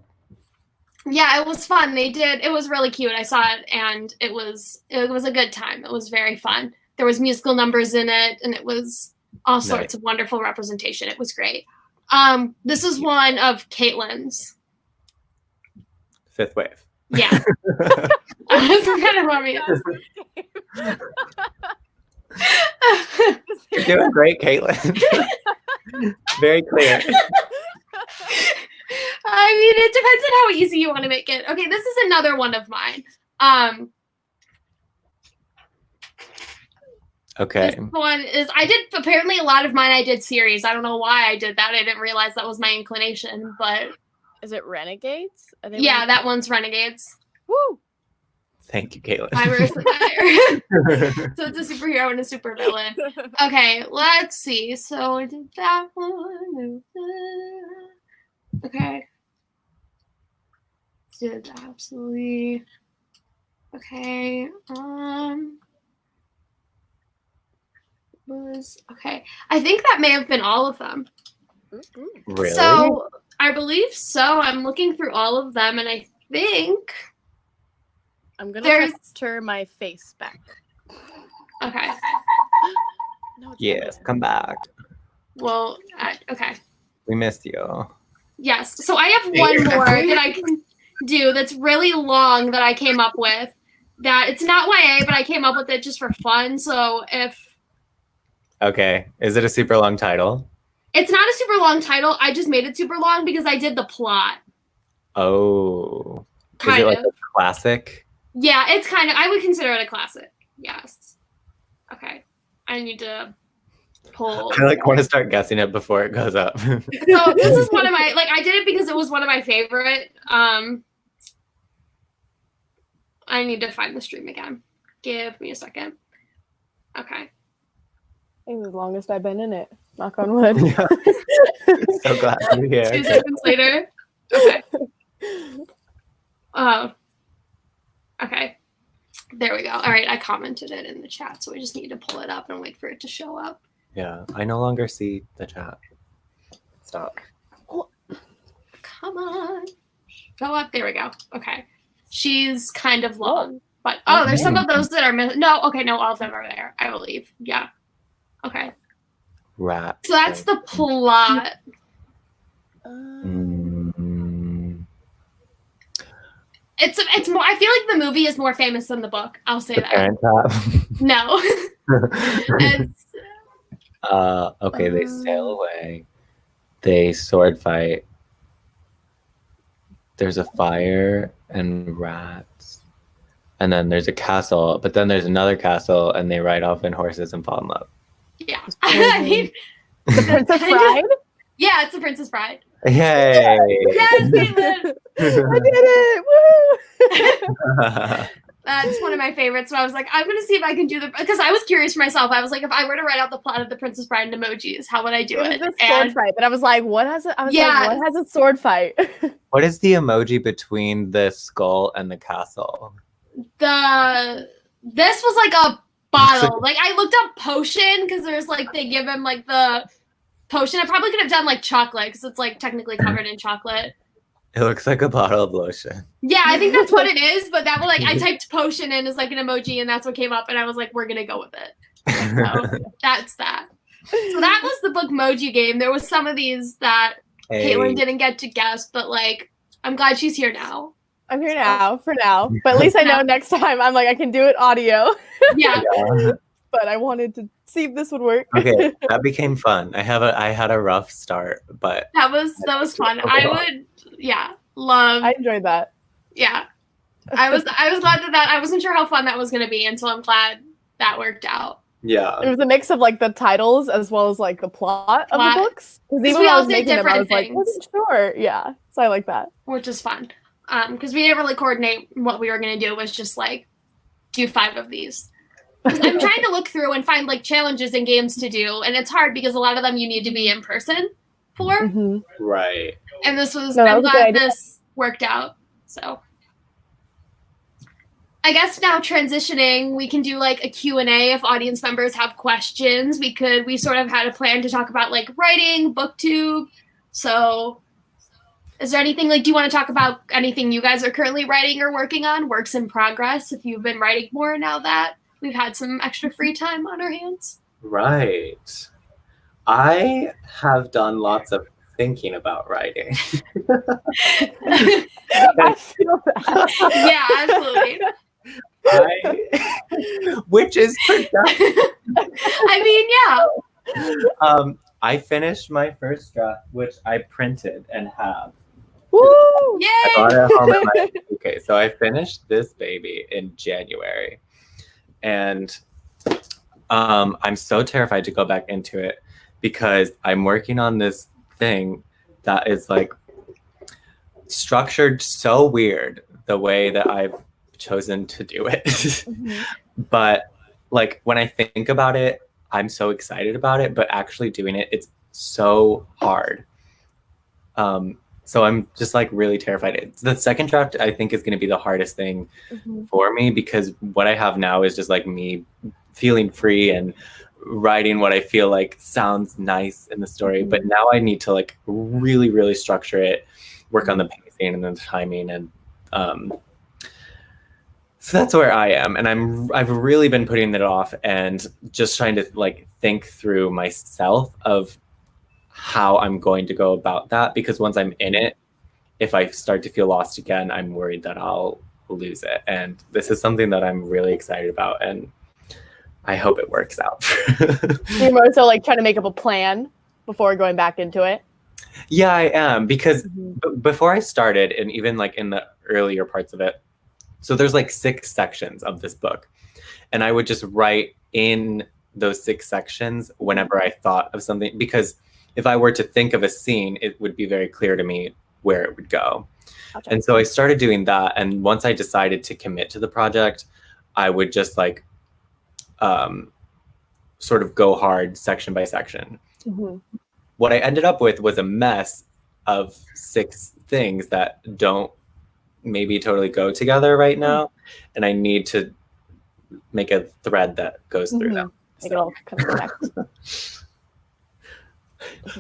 Speaker 1: yeah, it was fun. It was really cute. I saw it and it was a good time. It was very fun. There was musical numbers in it and it was all sorts of wonderful representation. It was great. This is one of Caitlin's.
Speaker 2: Fifth Wave.
Speaker 1: Yeah. That's kind of what
Speaker 2: You're doing great, Caitlin. Very clear.
Speaker 1: I mean, it depends on how easy you want to make it. Okay, this is another one of mine.
Speaker 2: Okay.
Speaker 1: This one is, apparently a lot of mine I did series. I don't know why I did that. I didn't realize that was my inclination, but.
Speaker 5: Is it Renegades?
Speaker 1: Yeah, that one's Renegades.
Speaker 5: Woo!
Speaker 2: Thank you, Caitlin.
Speaker 1: So it's a superhero and a supervillain. Okay, let's see. So I did that one. Okay. Did absolutely. Okay. Okay. I think that may have been all of them.
Speaker 2: Really?
Speaker 1: So I believe so. I'm looking through all of them, and I think
Speaker 5: I'm gonna turn my face back.
Speaker 1: Okay.
Speaker 5: No,
Speaker 2: Yes, come back.
Speaker 1: Well, okay.
Speaker 2: We missed you.
Speaker 1: Yes. So I have one more that I can do that's really long that I came up with. That it's not YA, but I came up with it just for fun. So if
Speaker 2: Okay. Is it a super long title?
Speaker 1: it's not a super long title, I just made it super long because I did the plot.
Speaker 2: Oh.
Speaker 1: Kind
Speaker 2: Is it like
Speaker 1: of.
Speaker 2: a classic?
Speaker 1: Yeah, it's kind of. I would consider it a classic. Yes. Okay. I need to pull.
Speaker 2: I want to start guessing it before it goes up.
Speaker 1: So this is one of my I did it because it was one of my favorite. I need to find the stream again. Give me a second. Okay.
Speaker 3: I think the longest I've been in it. Knock on wood.
Speaker 2: Yeah. So glad you're here.
Speaker 1: 2 seconds later. Okay. Okay. There we go. All right, I commented it in the chat, so we just need to pull it up and wait for it to show up.
Speaker 2: Yeah, I no longer see the chat. Stop.
Speaker 1: Come on. Go up. There we go. Okay. She's kind of long, but there's some of those that are no. Okay, no, all of them are there. I believe. Yeah. Okay.
Speaker 2: Rat.
Speaker 1: So that's the plot. It's more. I feel like the movie is more famous than the book. I'll say that.
Speaker 2: Parent Trap.
Speaker 1: No. It's,
Speaker 2: okay, they sail away. They sword fight. There's a fire and rats. And then there's a castle, but then there's another castle and they ride off in horses and fall in love.
Speaker 1: yeah. I mean,
Speaker 3: The Princess Bride?
Speaker 1: yeah, it's The Princess Bride.
Speaker 2: Yay!
Speaker 1: Yes, Caitlin.
Speaker 3: I did it! Woo!
Speaker 1: That's one of my favorites. So I was like, I'm gonna see if I can do because I was curious for myself. I was like, if I were to write out the plot of The Princess Bride in emojis, how would I do it?
Speaker 3: It was a sword fight, but I was like, what has it? I was like, what has a sword fight?
Speaker 2: What is the emoji between the skull and the castle?
Speaker 1: This was like a bottle. Like I looked up potion because there's like they give him like the potion. I probably could have done like chocolate because it's like technically covered in chocolate.
Speaker 2: It looks like a bottle of lotion.
Speaker 1: Yeah, I think that's what it is. But that was like I typed potion in as like an emoji, and that's what came up, and I was like, we're gonna go with it. So that's that. So that was the Bookmoji game. There was some of these that Caitlin didn't get to guess, but like I'm glad she's here now.
Speaker 3: I'm here now for now, but at least I know next time I'm like I can do it audio.
Speaker 1: Yeah.
Speaker 3: But I wanted to see if this would work.
Speaker 2: Okay, that became fun. I had a rough start, but
Speaker 1: That was fun. I would love.
Speaker 3: I enjoyed that.
Speaker 1: Yeah. I was glad that I wasn't sure how fun that was going to be until I'm glad that worked out.
Speaker 2: yeah.
Speaker 3: It was a mix of like the titles as well as like the plot of the books. Because even
Speaker 1: we
Speaker 3: when I
Speaker 1: all
Speaker 3: was
Speaker 1: did
Speaker 3: making them, I
Speaker 1: different
Speaker 3: was like,
Speaker 1: things.
Speaker 3: wasn't sure. Yeah. So I like that.
Speaker 1: Which is fun. Because we didn't really coordinate what we were going to do. It was just like, do 5 of these. 'Cause I'm trying to look through and find like challenges and games to do. And it's hard because a lot of them you need to be in person for.
Speaker 3: Mm-hmm.
Speaker 2: Right.
Speaker 1: And this was,
Speaker 3: No, that
Speaker 1: I'm
Speaker 3: was a good
Speaker 1: glad
Speaker 3: idea.
Speaker 1: this worked out. So I guess now transitioning, we can do like a Q&A if audience members have questions. We sort of had a plan to talk about like writing, BookTube. So is there anything like, do you want to talk about anything you guys are currently writing or working on, works in progress, if you've been writing more now that we've had some extra free time on our hands?
Speaker 2: Right. I have done lots of thinking about writing.
Speaker 3: I feel that.
Speaker 1: Yeah, absolutely.
Speaker 2: Which is productive.
Speaker 1: I mean, yeah.
Speaker 2: I finished my first draft, which I printed and have.
Speaker 3: Woo!
Speaker 2: I brought
Speaker 1: Yay!
Speaker 2: it home in my okay, so I finished this baby in January. And I'm so terrified to go back into it because I'm working on this thing that is like structured so weird the way that I've chosen to do it.
Speaker 3: Mm-hmm.
Speaker 2: But like when I think about it, I'm so excited about it, but actually doing it, it's so hard. So I'm just like really terrified. The second draft I think is going to be the hardest thing for me because what I have now is just like me feeling free and writing what I feel like sounds nice in the story. But now I need to like really, really structure it, work on the pacing and the timing, and so that's where I am. And I've really been putting it off and just trying to like think through myself of how I'm going to go about that, because once I'm in it, if I start to feel lost again, I'm worried that I'll lose it. And this is something that I'm really excited about, and I hope it works out.
Speaker 3: You're more so like trying to make up a plan before going back into it.
Speaker 2: Yeah, I am, because before I started, and even like in the earlier parts of it, so there's like 6 sections of this book, and I would just write in those 6 sections whenever I thought of something, because if I were to think of a scene, it would be very clear to me where it would go.
Speaker 3: Gotcha.
Speaker 2: And so I started doing that. And once I decided to commit to the project, I would just like sort of go hard section by section. What I ended up with was a mess of 6 things that don't maybe totally go together right now. And I need to make a thread that goes through them.
Speaker 3: Make it all kind of connect.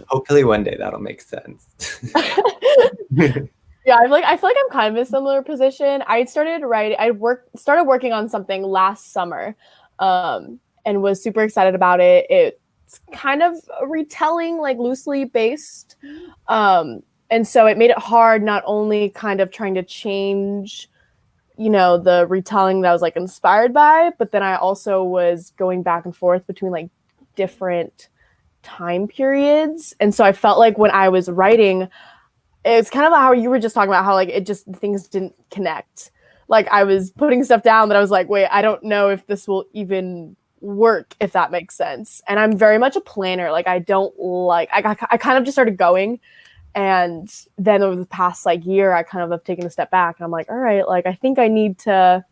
Speaker 2: Hopefully one day that'll make sense.
Speaker 3: Yeah, I feel like I'm kind of in a similar position. I started working on something last summer, and was super excited about it. It's kind of a retelling, like loosely based, and so it made it hard. Not only kind of trying to change, the retelling that I was like inspired by, but then I also was going back and forth between like different time periods. And so I felt like when I was writing, it's kind of how you were just talking about how like things didn't connect. Like I was putting stuff down that I was like, wait, I don't know if this will even work, if that makes sense. And I'm very much a planner. Like I kind of just started going. And then over the past like year, I kind of have taken a step back and I'm like, all right, like I think I need to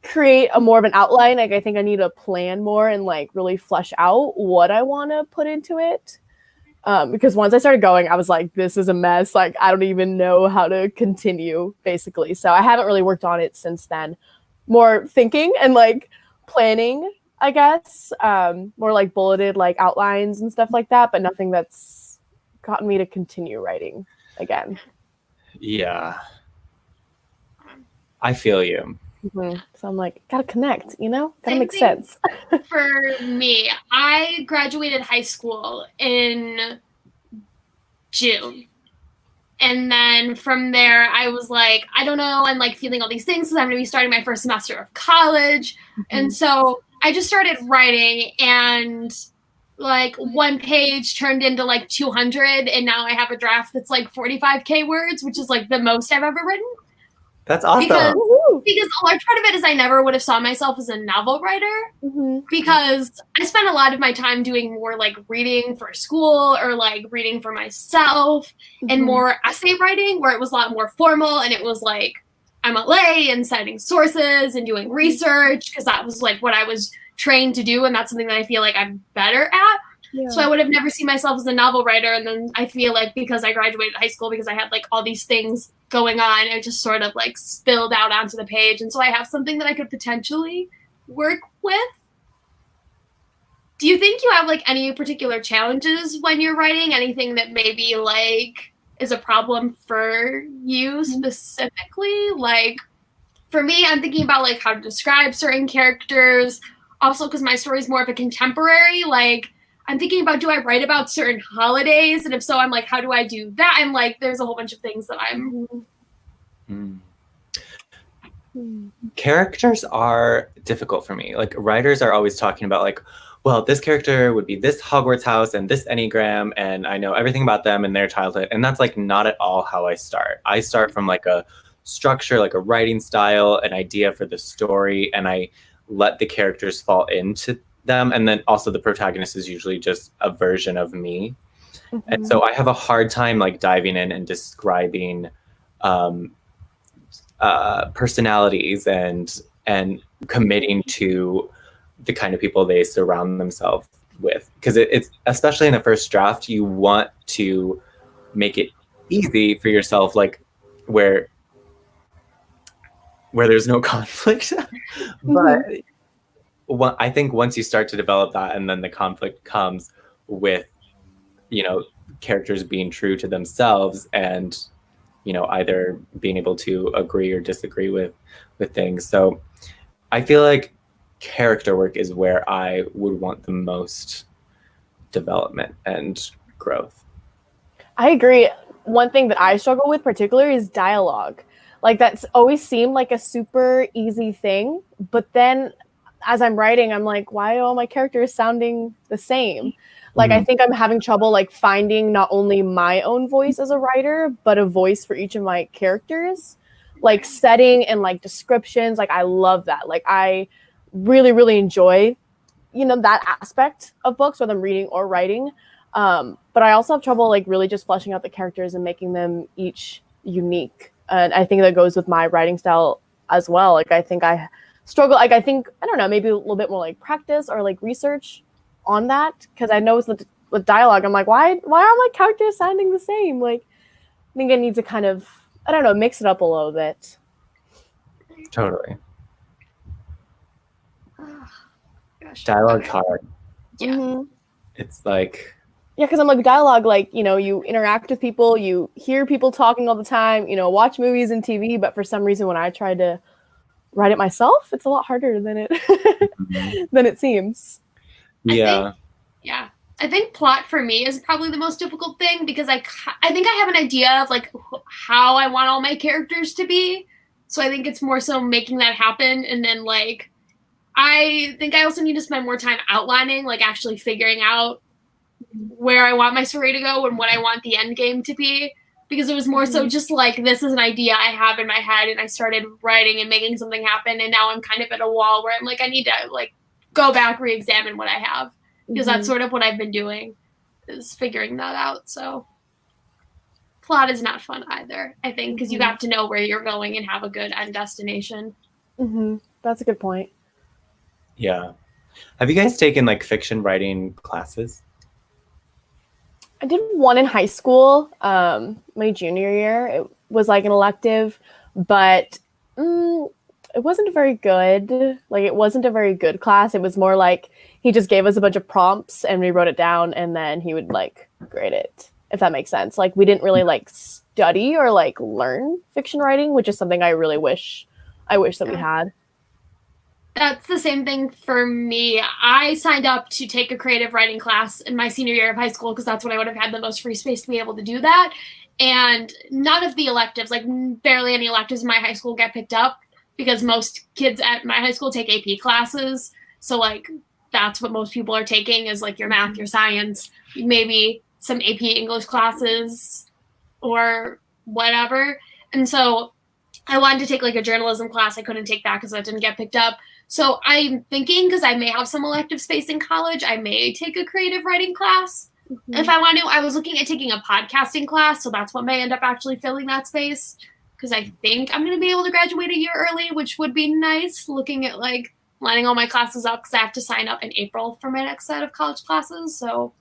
Speaker 3: create a more of an outline. Like I think I need to plan more and like really flesh out what I want to put into it. Because once I started going, I was like, this is a mess. Like I don't even know how to continue, basically. So I haven't really worked on it since then. More thinking and like planning, I guess. More like bulleted like outlines and stuff like that, but nothing that's gotten me to continue writing again.
Speaker 2: Yeah. I feel you.
Speaker 3: So I'm like, gotta connect, gotta
Speaker 1: Same
Speaker 3: make
Speaker 1: thing.
Speaker 3: sense.
Speaker 1: For me, I graduated high school in June. And then from there, I was like, I don't know, I'm like feeling all these things because I'm going to be starting my first semester of college. And so I just started writing, and like one page turned into like 200. And now I have a draft that's like 45K words, which is like the most I've ever written.
Speaker 2: That's awesome.
Speaker 1: Because a large part of it is I never would have saw myself as a novel writer, because I spent a lot of my time doing more like reading for school or like reading for myself and more essay writing, where it was a lot more formal, and it was like MLA and citing sources and doing research, because that was like what I was trained to do, and that's something that I feel like I'm better at. So I would have never seen myself as a novel writer. And then I feel like because I graduated high school, because I had like all these things going on, it just sort of like spilled out onto the page. And so I have something that I could potentially work with. Do you think you have like any particular challenges when you're writing? Anything that maybe like is a problem for you specifically? Like for me, I'm thinking about like how to describe certain characters. Also, because my story is more of a contemporary, like I'm thinking about, do I write about certain holidays? And if so, I'm like, how do I do that? I'm like, there's a whole bunch of things that I'm...
Speaker 2: Characters are difficult for me. Like writers are always talking about like, well, this character would be this Hogwarts house and this Enneagram, and I know everything about them and their childhood. And that's like not at all how I start. I start from like a structure, like a writing style, an idea for the story, and I let the characters fall into them. And then also the protagonist is usually just a version of me. And so I have a hard time like diving in and describing personalities and committing to the kind of people they surround themselves with, because it's especially in the first draft, you want to make it easy for yourself, like where there's no conflict. But I think once you start to develop that, and then the conflict comes with, characters being true to themselves, and, either being able to agree or disagree with things. So I feel like character work is where I would want the most development and growth.
Speaker 3: I agree. One thing that I struggle with particularly is dialogue. Like that's always seemed like a super easy thing, but then as I'm writing, I'm like, why are all my characters sounding the same? Like, I think I'm having trouble like finding not only my own voice as a writer, but a voice for each of my characters, like setting and like descriptions. Like, I love that. Like, I really, really enjoy, that aspect of books, whether I'm reading or writing. But I also have trouble like really just fleshing out the characters and making them each unique. And I think that goes with my writing style as well. Like, I think I struggle. Like, I don't know, maybe a little bit more like practice or like research on that. Cause I know with dialogue, I'm like, why are my characters sounding the same? Like, I think I need to kind of, I don't know, mix it up a little bit.
Speaker 2: Totally.
Speaker 1: Gosh.
Speaker 2: Dialogue's hard.
Speaker 1: Yeah.
Speaker 2: It's like,
Speaker 3: yeah, because I'm like, dialogue, like, you interact with people, you hear people talking all the time, watch movies and TV, but for some reason when I try to write it myself, it's a lot harder than it seems.
Speaker 2: Yeah.
Speaker 1: I think plot for me is probably the most difficult thing, because I think I have an idea of like how I want all my characters to be. So I think it's more so making that happen. And then like, I think I also need to spend more time outlining, like actually figuring out where I want my story to go and what I want the end game to be, because it was more so just like, this is an idea I have in my head, and I started writing and making something happen, and now I'm kind of at a wall where I'm like, I need to like go back, re-examine what I have, because that's sort of what I've been doing, is figuring that out. So plot is not fun either, I think, because you have to know where you're going and have a good end destination.
Speaker 3: That's a good point.
Speaker 2: Yeah. Have you guys taken like fiction writing classes?
Speaker 3: I did one in high school, my junior year. It was like an elective, but it wasn't very good. Like, it wasn't a very good class. It was more like he just gave us a bunch of prompts and we wrote it down, and then he would like grade it. if that makes sense. Like we didn't really like study or like learn fiction writing, which is something I really wish that we had.
Speaker 1: That's the same thing for me. I signed up to take a creative writing class in my senior year of high school because that's when I would have had the most free space to be able to do that. And none of the electives, like barely any electives in my high school get picked up because most kids at my high school take AP classes. So like that's what most people are taking is like your math, your science, maybe some AP English classes or whatever. And so I wanted to take like a journalism class. I couldn't take that because that didn't get picked up. So I'm thinking, because I may have some elective space in college, I may take a creative writing class. Mm-hmm. If I want to, I was looking at taking a podcasting class, so that's what may end up actually filling that space. Because I think I'm going to be able to graduate a year early, which would be nice, looking at like lining all my classes up, because I have to sign up in April for my next set of college classes. So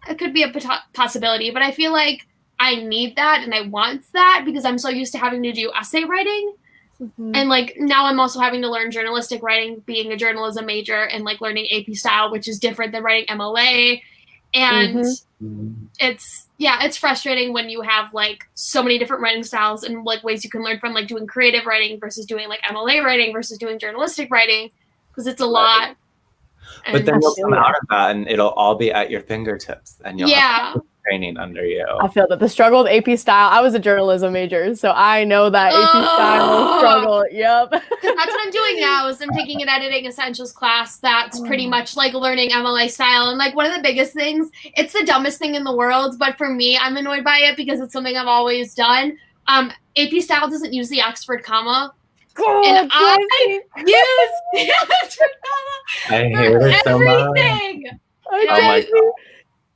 Speaker 1: it could be a possibility, but I feel like I need that and I want that because I'm so used to having to do essay writing. Mm-hmm. And like now I'm also having to learn journalistic writing, being a journalism major, and like learning AP style, which is different than writing MLA. And it's frustrating when you have like so many different writing styles and like ways you can learn from, like doing creative writing versus doing like MLA writing versus doing journalistic writing, because it's a lot.
Speaker 2: But then you'll come out of that and it'll all be at your fingertips and you'll have training under you.
Speaker 3: I feel that the struggle with AP style, I was a journalism major, so I know that AP style struggle. Yep.
Speaker 1: That's what I'm doing now is I'm taking an editing essentials class that's pretty much like learning MLA style. And like one of the biggest things, it's the dumbest thing in the world, but for me, I'm annoyed by it because it's something I've always done. AP style doesn't use the Oxford comma. And I use the Oxford comma.
Speaker 2: I hate it so much.
Speaker 3: Oh my God.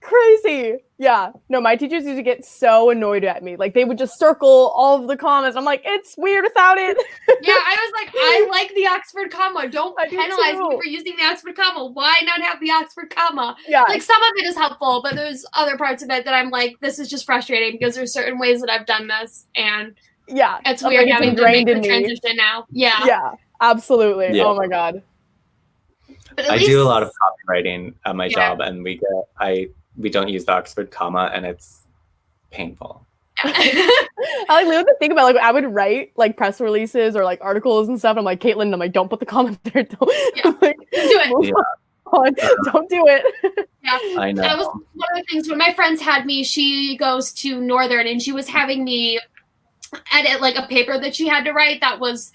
Speaker 3: Crazy. Yeah. No, my teachers used to get so annoyed at me. Like they would just circle all of the commas. I'm like, it's weird without it.
Speaker 1: Yeah, I was like, I like the Oxford comma. Don't penalize me for using the Oxford comma. Why not have the Oxford comma?
Speaker 3: Yeah.
Speaker 1: Like some of it is helpful, but there's other parts of it that I'm like, this is just frustrating because there's certain ways that I've done this, and it's weird having to make the transition now. Yeah.
Speaker 3: Yeah. Absolutely. Yeah. Oh my God.
Speaker 2: I do a lot of copywriting at my job, and we don't use the Oxford comma, and it's painful.
Speaker 3: I like literally think about, like, I would write like press releases or like articles and stuff. I'm like, Caitlin, I'm like, don't put the comma there. Don't like,
Speaker 1: do it.
Speaker 3: Don't do it.
Speaker 1: Yeah,
Speaker 2: I know.
Speaker 1: That was one of the things when my friends had me. She goes to Northern, and she was having me edit like a paper that she had to write that was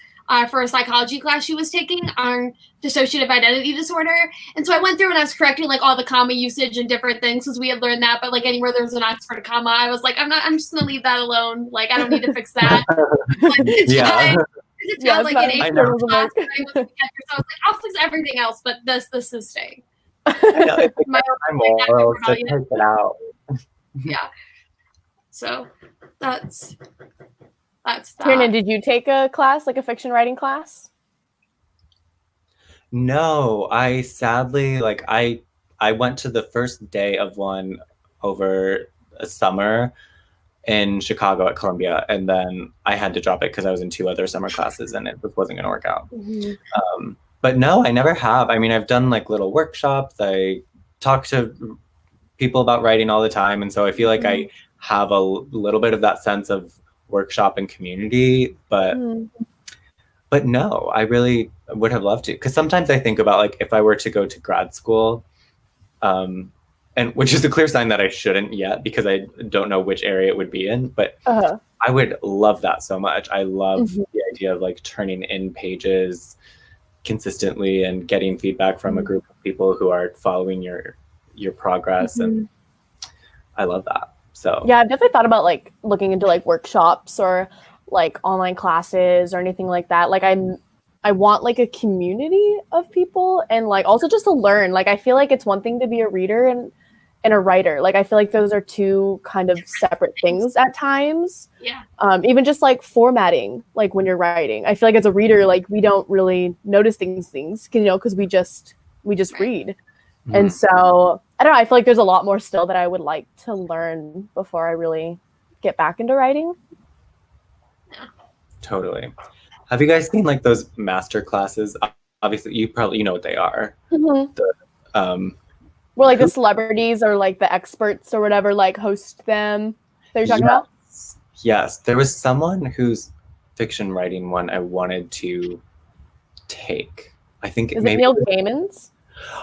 Speaker 1: for a psychology class she was taking on dissociative identity disorder. And so I went through and I was correcting like all the comma usage and different things because we had learned that, but like anywhere there was an Oxford comma, I was like, I'm just gonna leave that alone. Like I don't need to fix that. Like, it's not like an HR class. So I was like, I'll fix everything else, but this is staying.
Speaker 2: It's my moral, so take it out.
Speaker 1: Yeah. So that's that.
Speaker 3: Tiernan, did you take a class, like a fiction writing class?
Speaker 2: No, I sadly, like I went to the first day of one over a summer in Chicago at Columbia, and then I had to drop it because I was in 2 other summer classes and it just wasn't going to work out. Mm-hmm. But no, I never have. I mean, I've done like little workshops. I talk to people about writing all the time, and so I feel like I have a little bit of that sense of workshop and community, but no, I really would have loved to, because sometimes I think about like if I were to go to grad school, and which is a clear sign that I shouldn't yet because I don't know which area it would be in, but I would love that so much. I love the idea of like turning in pages consistently and getting feedback from a group of people who are following your progress, and I love that. So
Speaker 3: yeah, I've definitely thought about like looking into like workshops or like online classes or anything like that. Like I want like a community of people, and like also just to learn. Like I feel like it's one thing to be a reader and a writer. Like I feel like those are two kind of separate things at times.
Speaker 1: Yeah.
Speaker 3: Even just like formatting, like when you're writing, I feel like as a reader, like we don't really notice things, because we just read. And so I don't know, I feel like there's a lot more still that I would like to learn before I really get back into writing.
Speaker 2: Totally. Have you guys seen like those master classes? Obviously, you know what they are.
Speaker 3: Where like the celebrities or like the experts or whatever like host them that you're talking about?
Speaker 2: Yes, there was someone whose fiction writing one I wanted to take. I think
Speaker 3: Is it
Speaker 2: maybe.
Speaker 3: Neil Gaiman's?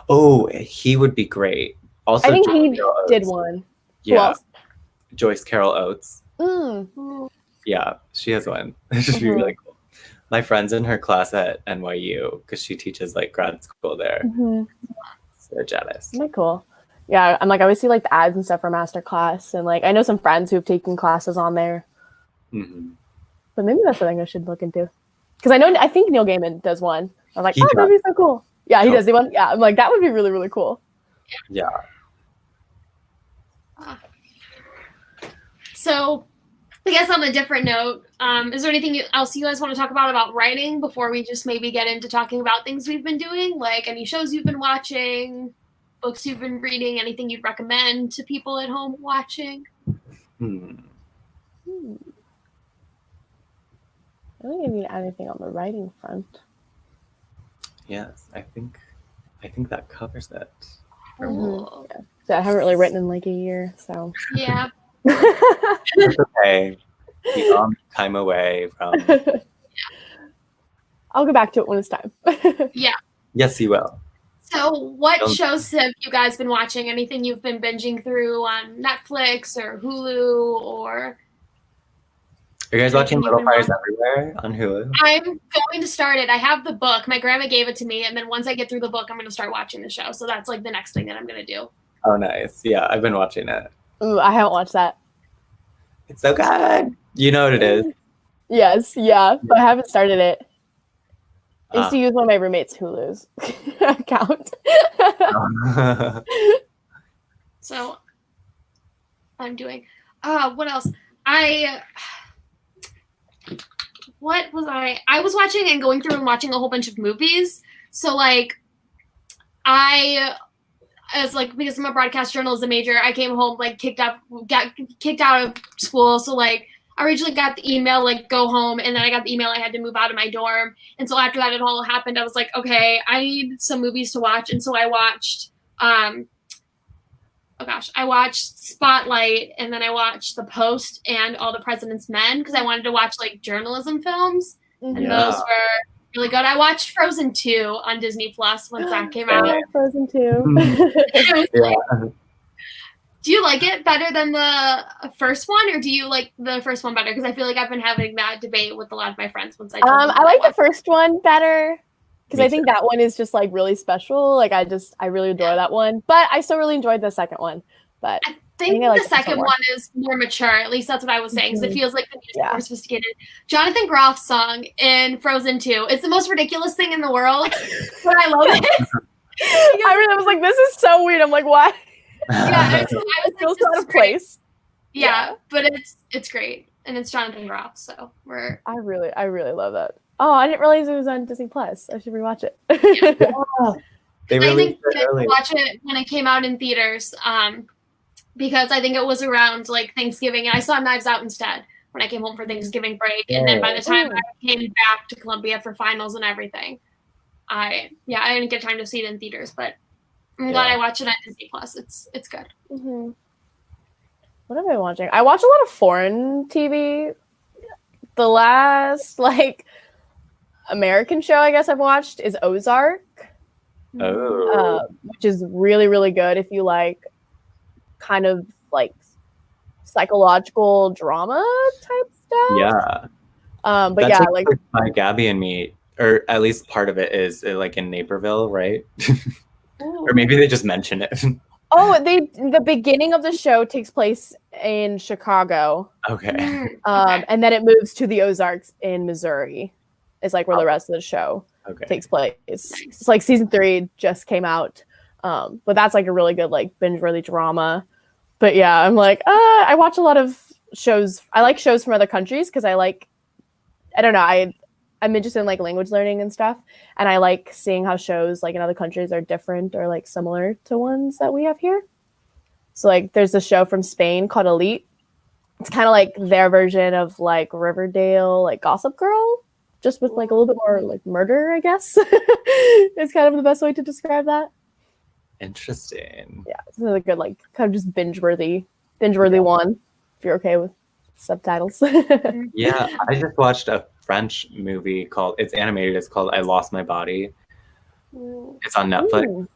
Speaker 2: Oh, he would be great. Also,
Speaker 3: I think
Speaker 2: Joyce
Speaker 3: he
Speaker 2: Carol
Speaker 3: did
Speaker 2: Oates.
Speaker 3: one. Who
Speaker 2: Yeah,
Speaker 3: else?
Speaker 2: Joyce Carol Oates.
Speaker 3: Mm.
Speaker 2: Yeah, she has one. It should be really cool. My friend's in her class at NYU because she teaches like grad school there. So jealous.
Speaker 3: Very cool. Yeah, I'm like I always see like the ads and stuff for masterclass, and like I know some friends who've taken classes on there. But maybe that's something I should look into. Because I think Neil Gaiman does one. I'm like, that'd be so cool. Yeah, he does do one. Yeah, I'm like, that would be really, really cool.
Speaker 2: Yeah.
Speaker 1: So, I guess on a different note, is there anything else you guys want to talk about writing before we just maybe get into talking about things we've been doing? Like any shows you've been watching, books you've been reading, anything you'd recommend to people at home watching?
Speaker 3: I don't think I need anything on the writing front.
Speaker 2: Yes, I think that covers it.
Speaker 1: Cool.
Speaker 3: Yeah. So I haven't really written in like a year, so.
Speaker 1: Yeah.
Speaker 2: It's okay. The time away from.
Speaker 3: I'll go back to it when it's time.
Speaker 1: Yeah.
Speaker 2: Yes, you will.
Speaker 1: So, what shows have you guys been watching? Anything you've been binging through on Netflix or Hulu or?
Speaker 2: Are you guys watching Little Fires Everywhere on Hulu?
Speaker 1: I'm going to start it. I have the book. My grandma gave it to me, and then once I get through the book, I'm going to start watching the show. So that's like the next thing that I'm going to do.
Speaker 2: Oh, nice. Yeah, I've been watching it.
Speaker 3: Ooh, I haven't watched that.
Speaker 2: It's so good. You know what it is.
Speaker 3: Yes, yeah, but I haven't started it. I used to use one of my roommate's Hulu's account.
Speaker 1: So I'm doing. What else? I was watching and going through and watching a whole bunch of movies. So like because I'm a broadcast journalism major, I came home got kicked out of school. So like I originally got the email like go home, and then I got the email I had to move out of my dorm. And so after that it all happened, I was like, okay, I need some movies to watch. And so I watched I watched Spotlight, and then I watched The Post and All the President's Men because I wanted to watch like journalism films, and those were really good. I watched Frozen 2 on Disney Plus once that came out.
Speaker 3: Frozen 2.
Speaker 1: Do you like it better than the first one, or do you like the first one better? Because I feel like I've been having that debate with a lot of my friends once I
Speaker 3: like the first one better. Because I think that one is just like really special. Like I really adore that one. But I still really enjoyed the second one. But
Speaker 1: I think the second one is more mature. At least that's what I was saying. Because it feels like the music more sophisticated. Jonathan Groff's song in Frozen 2. It's the most ridiculous thing in the world. But I love it.
Speaker 3: I was like, this is so weird. I'm like, why?
Speaker 1: Yeah,
Speaker 3: it feels out of place.
Speaker 1: Yeah, but it's great. And it's Jonathan Groff. So
Speaker 3: I really love that. Oh, I didn't realize it was on Disney Plus. I should rewatch it.
Speaker 2: They released it early.
Speaker 1: I watch it when it came out in theaters, because I think it was around like Thanksgiving, and I saw Knives Out instead when I came home for Thanksgiving break. And then by the time I came back to Columbia for finals and everything, I didn't get time to see it in theaters, but I'm glad I watched it on Disney Plus. It's good.
Speaker 3: What am I watching? I watch a lot of foreign TV. The last American show I guess I've watched is Ozark. Which is really, really good if you like kind of like psychological drama type stuff.
Speaker 2: Yeah.
Speaker 3: But
Speaker 2: that's
Speaker 3: yeah,
Speaker 2: like by Gabby and me, or at least part of it is like in Naperville, right? Or maybe they just mention it.
Speaker 3: The beginning of the show takes place in Chicago.
Speaker 2: Okay.
Speaker 3: And then it moves to the Ozarks in Missouri. It's like where the rest of the show takes place. It's like season 3 just came out. But that's like a really good like binge-worthy drama. But yeah, I'm like, I watch a lot of shows. I like shows from other countries because I don't know, I'm interested in like language learning and stuff. And I like seeing how shows like in other countries are different or like similar to ones that we have here. So like there's a show from Spain called Elite. It's kind of like their version of like Riverdale, like Gossip Girl, just with like a little bit more like murder, I guess. It's kind of the best way to describe that.
Speaker 2: Interesting.
Speaker 3: Yeah, it's another good like kind of just binge-worthy one if you're okay with subtitles.
Speaker 2: Yeah, I just watched a French movie it's animated. It's called I Lost My Body. It's on Netflix.
Speaker 3: Ooh.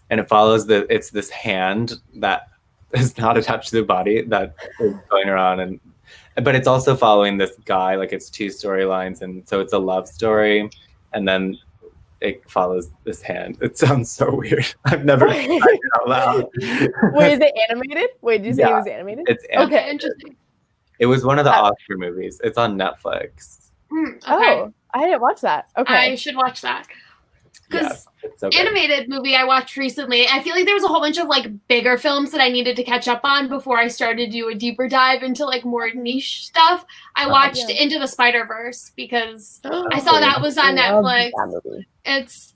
Speaker 2: And it follows it's this hand that is not attached to the body that is going around, but it's also following this guy. Like it's two storylines, and so it's a love story, and then it follows this hand. It sounds so weird. I've never tried it out loud.
Speaker 3: Wait, is it animated? Wait, did you say it was animated?
Speaker 2: It's animated.
Speaker 1: Okay, interesting.
Speaker 2: It was one of the Oscar movies. It's on Netflix.
Speaker 1: Okay.
Speaker 3: Oh, I didn't watch that. Okay.
Speaker 1: I should watch that. Because
Speaker 2: it's so good.
Speaker 1: animated movie I watched recently, I feel like there was a whole bunch of like bigger films that I needed to catch up on before I started to do a deeper dive into like more niche stuff. I watched Into the Spider-Verse because I saw that was on Netflix.
Speaker 3: That movie.
Speaker 1: It's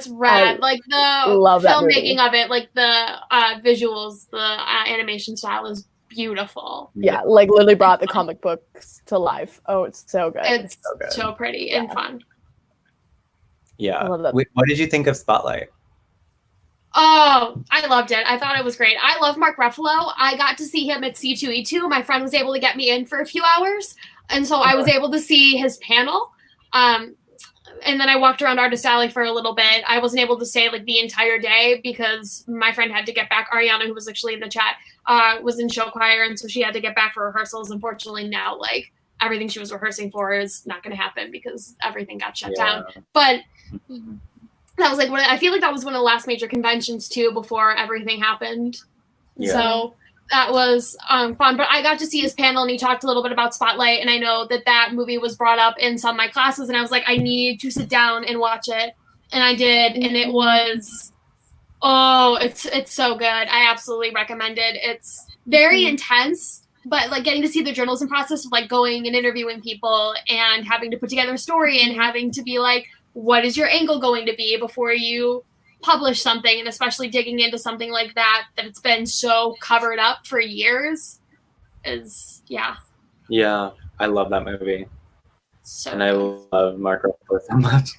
Speaker 1: rad. Like the filmmaking of it, like the visuals, the animation style is beautiful.
Speaker 3: Yeah, like literally brought the comic books to life. Oh, it's so good.
Speaker 1: It's
Speaker 2: so good.
Speaker 1: so pretty and fun.
Speaker 2: Yeah.
Speaker 3: I love that.
Speaker 2: What did you think of Spotlight?
Speaker 1: Oh, I loved it. I thought it was great. I love Mark Ruffalo. I got to see him at C2E2. My friend was able to get me in for a few hours. And so I was able to see his panel. And then I walked around Artist Alley for a little bit. I wasn't able to stay like the entire day because my friend had to get back. Ariana, who was actually in the chat, was in show choir. And so she had to get back for rehearsals. Unfortunately, now like everything she was rehearsing for is not going to happen because everything got shut down. But that was like I feel like that was one of the last major conventions too before everything happened. Yeah. So that was fun. But I got to see his panel and he talked a little bit about Spotlight. And I know that movie was brought up in some of my classes. And I was like, I need to sit down and watch it. And I did. And it was, it's so good. I absolutely recommend it. It's very intense. But like getting to see the journalism process of like going and interviewing people and having to put together a story and having to be like, what is your angle going to be before you publish something? And especially digging into something like that it's been so covered up for years is, yeah.
Speaker 2: Yeah, I love that movie.
Speaker 1: So
Speaker 2: and I love Mark Ruffalo so much.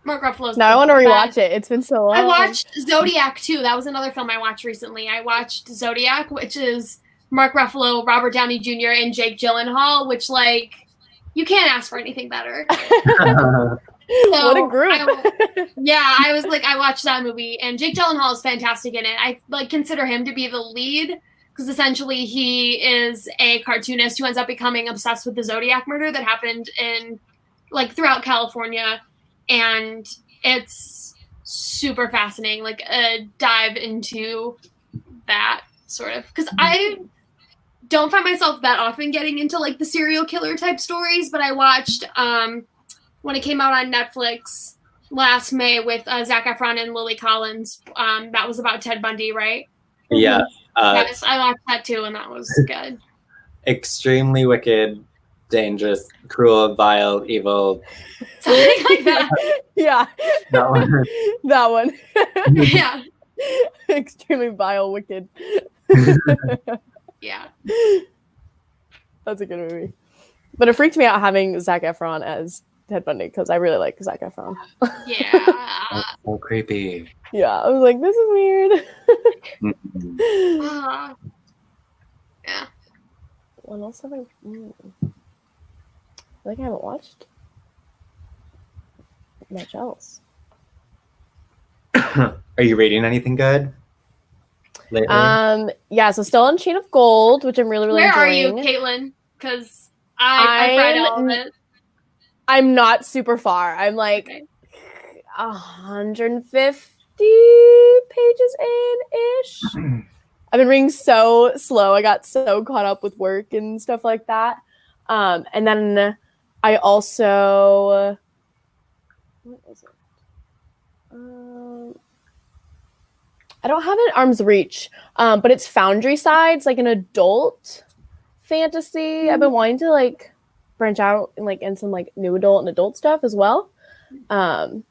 Speaker 1: Mark Ruffalo's
Speaker 3: now I want to rewatch it. It's been so long.
Speaker 1: I watched Zodiac too. That was another film I watched recently. I watched Zodiac, which is Mark Ruffalo, Robert Downey Jr., and Jake Gyllenhaal, which, like, you can't ask for anything better. So,
Speaker 3: what a group.
Speaker 1: I was like, I watched that movie, and Jake Gyllenhaal is fantastic in it. I, like, consider him to be the lead, because essentially he is a cartoonist who ends up becoming obsessed with the Zodiac murder that happened in, like, throughout California, and it's super fascinating, like, a dive into that, sort of, because I don't find myself that often getting into like the serial killer type stories, but I watched when it came out on Netflix last May with Zac Efron and Lily Collins. That was about Ted Bundy, right?
Speaker 2: Yeah.
Speaker 1: Yes, I watched that too, and that was good.
Speaker 2: Extremely wicked, dangerous, cruel, vile, evil.
Speaker 1: Something like that.
Speaker 3: Yeah.
Speaker 2: That one.
Speaker 3: That one.
Speaker 1: Yeah.
Speaker 3: Extremely vile, wicked.
Speaker 1: Yeah.
Speaker 3: That's a good movie. But it freaked me out having Zac Efron as Ted Bundy because I really like Zac Efron.
Speaker 1: Yeah.
Speaker 2: That's so creepy.
Speaker 3: Yeah, I was like, this is weird.
Speaker 1: Yeah.
Speaker 3: What else have I think I haven't watched much else.
Speaker 2: Are you reading anything good lately?
Speaker 3: Yeah, so still on Chain of Gold, which I'm really
Speaker 1: Where
Speaker 3: enjoying.
Speaker 1: are you, Caitlin? Because I've read all of it.
Speaker 3: I'm not super far. I'm like 150 pages in-ish. I've been reading so slow. I got so caught up with work and stuff like that. And then I also... What is it? I don't have it Arm's Reach, but it's Foundry Sides, like an adult fantasy. I've been wanting to like branch out and like in some like new adult and adult stuff as well. But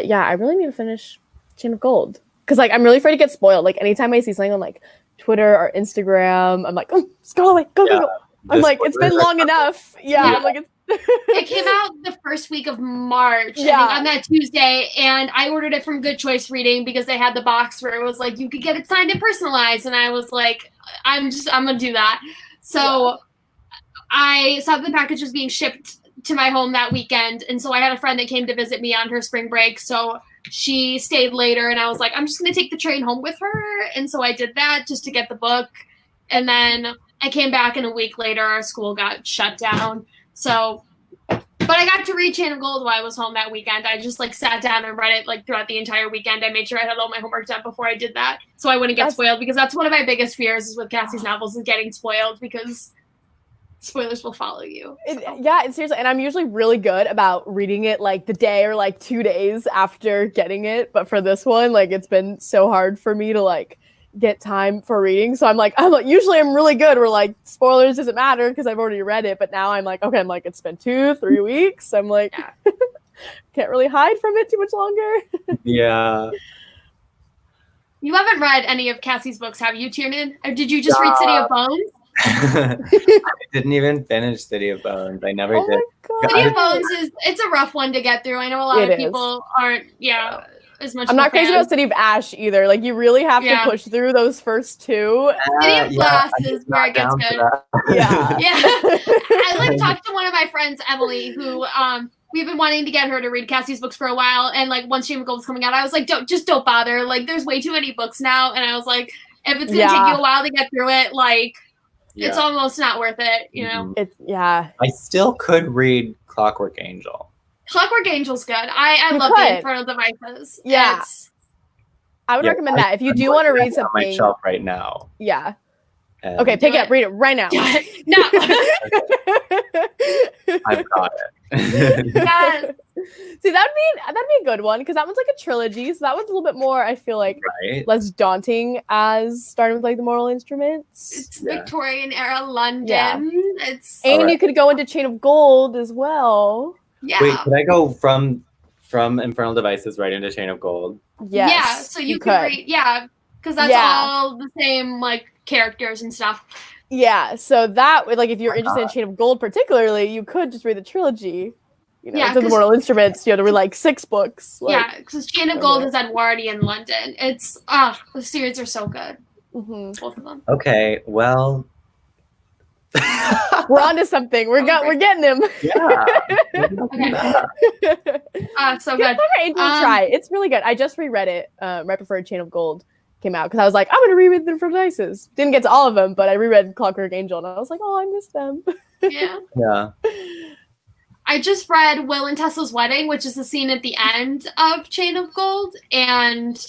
Speaker 3: yeah, I really need to finish Chain of Gold because like I'm really afraid to get spoiled. Like anytime I see something on like Twitter or Instagram, I'm like, oh, scroll away, go. I'm like, it's been long enough. Yeah, I'm like, it's
Speaker 1: it came out the first week of March, I think,
Speaker 3: Yeah.
Speaker 1: on that Tuesday, and I ordered it from Good Choice Reading because they had the box where it was like you could get it signed and personalized, and I was like, I'm gonna do that. So I saw the package was being shipped to my home that weekend, and so I had a friend that came to visit me on her spring break, so she stayed later, and I was like, I'm just gonna take the train home with her, and so I did that just to get the book, and then I came back, and a week later our school got shut down. So, but I got to read Chain of Gold while I was home that weekend. I just like sat down and read it like throughout the entire weekend. I made sure I had all my homework done before I did that, so I wouldn't get spoiled, because that's one of my biggest fears is with Cassie's novels is getting spoiled, because spoilers will follow you.
Speaker 3: Yeah, and seriously, and I'm usually really good about reading it like the day or like 2 days after getting it, but for this one, like it's been so hard for me to like get time for reading. So I'm like usually I'm really good. We're like spoilers doesn't matter because I've already read it, but now I'm like it's been 2-3 weeks. I'm like can't really hide from it too much longer.
Speaker 2: Yeah.
Speaker 1: You haven't read any of Cassie's books, have you, Tiernan? Or did you just read City of Bones?
Speaker 2: I didn't even finish City of Bones. I never did.
Speaker 3: My God.
Speaker 1: City of Bones it's a rough one to get through. I know a lot
Speaker 3: It
Speaker 1: of
Speaker 3: is.
Speaker 1: people aren't as much.
Speaker 3: I'm
Speaker 1: of a
Speaker 3: not crazy
Speaker 1: fan.
Speaker 3: about City of Ash either. Like you really have to push through those first two.
Speaker 1: City of Glass
Speaker 2: I'm
Speaker 1: is where it gets
Speaker 2: down for
Speaker 1: good.
Speaker 2: that.
Speaker 3: Yeah.
Speaker 1: Yeah. I like talked to one of my friends, Emily, who we've been wanting to get her to read Cassie's books for a while, and like once Chain of Gold was coming out, I was like, don't bother. Like there's way too many books now, and I was like, if it's gonna take you a while to get through it, like it's almost not worth it, you know.
Speaker 2: I still could read Clockwork Angel.
Speaker 1: Clockwork Angel's good. I love the Infernal Devices.
Speaker 3: Yeah. I would recommend that if you do want to read something.
Speaker 2: On my shelf right now.
Speaker 3: Yeah.
Speaker 2: And
Speaker 3: Okay, pick it up. Read it right now.
Speaker 1: No.
Speaker 2: I've got it.
Speaker 1: Yes.
Speaker 3: See, that'd be a good one because that one's like a trilogy, so that one's a little bit more. I feel like
Speaker 2: Right.
Speaker 3: less daunting as starting with like the Mortal Instruments.
Speaker 1: It's Victorian era London.
Speaker 3: Yeah.
Speaker 1: It's
Speaker 3: And you could go into Chain of Gold as well.
Speaker 1: yeah.
Speaker 2: Wait, could I go from Infernal Devices right into Chain of Gold?
Speaker 3: Yes.
Speaker 1: Yeah. So you could read because that's all the same like characters and stuff.
Speaker 3: Yeah, so that would like if you're interested in Chain of Gold particularly, you could just read the trilogy. You know, the Mortal Instruments, you know, to read like 6 books. Like,
Speaker 1: yeah, because Chain of Gold is Edwardian London. It's the series are so good.
Speaker 3: Mm-hmm.
Speaker 1: Both of them.
Speaker 2: Okay, well,
Speaker 3: we're onto something. We're getting him.
Speaker 2: yeah.
Speaker 1: So
Speaker 3: Give
Speaker 1: good.
Speaker 3: Clockwork Angel a try. It's really good. I just reread it right before Chain of Gold came out because I was like, I'm gonna reread them from Dices. Didn't get to all of them, but I reread Clockwork Angel and I was like, oh, I missed them.
Speaker 1: Yeah.
Speaker 2: Yeah.
Speaker 1: I just read Will and Tessa's Wedding, which is the scene at the end of Chain of Gold, and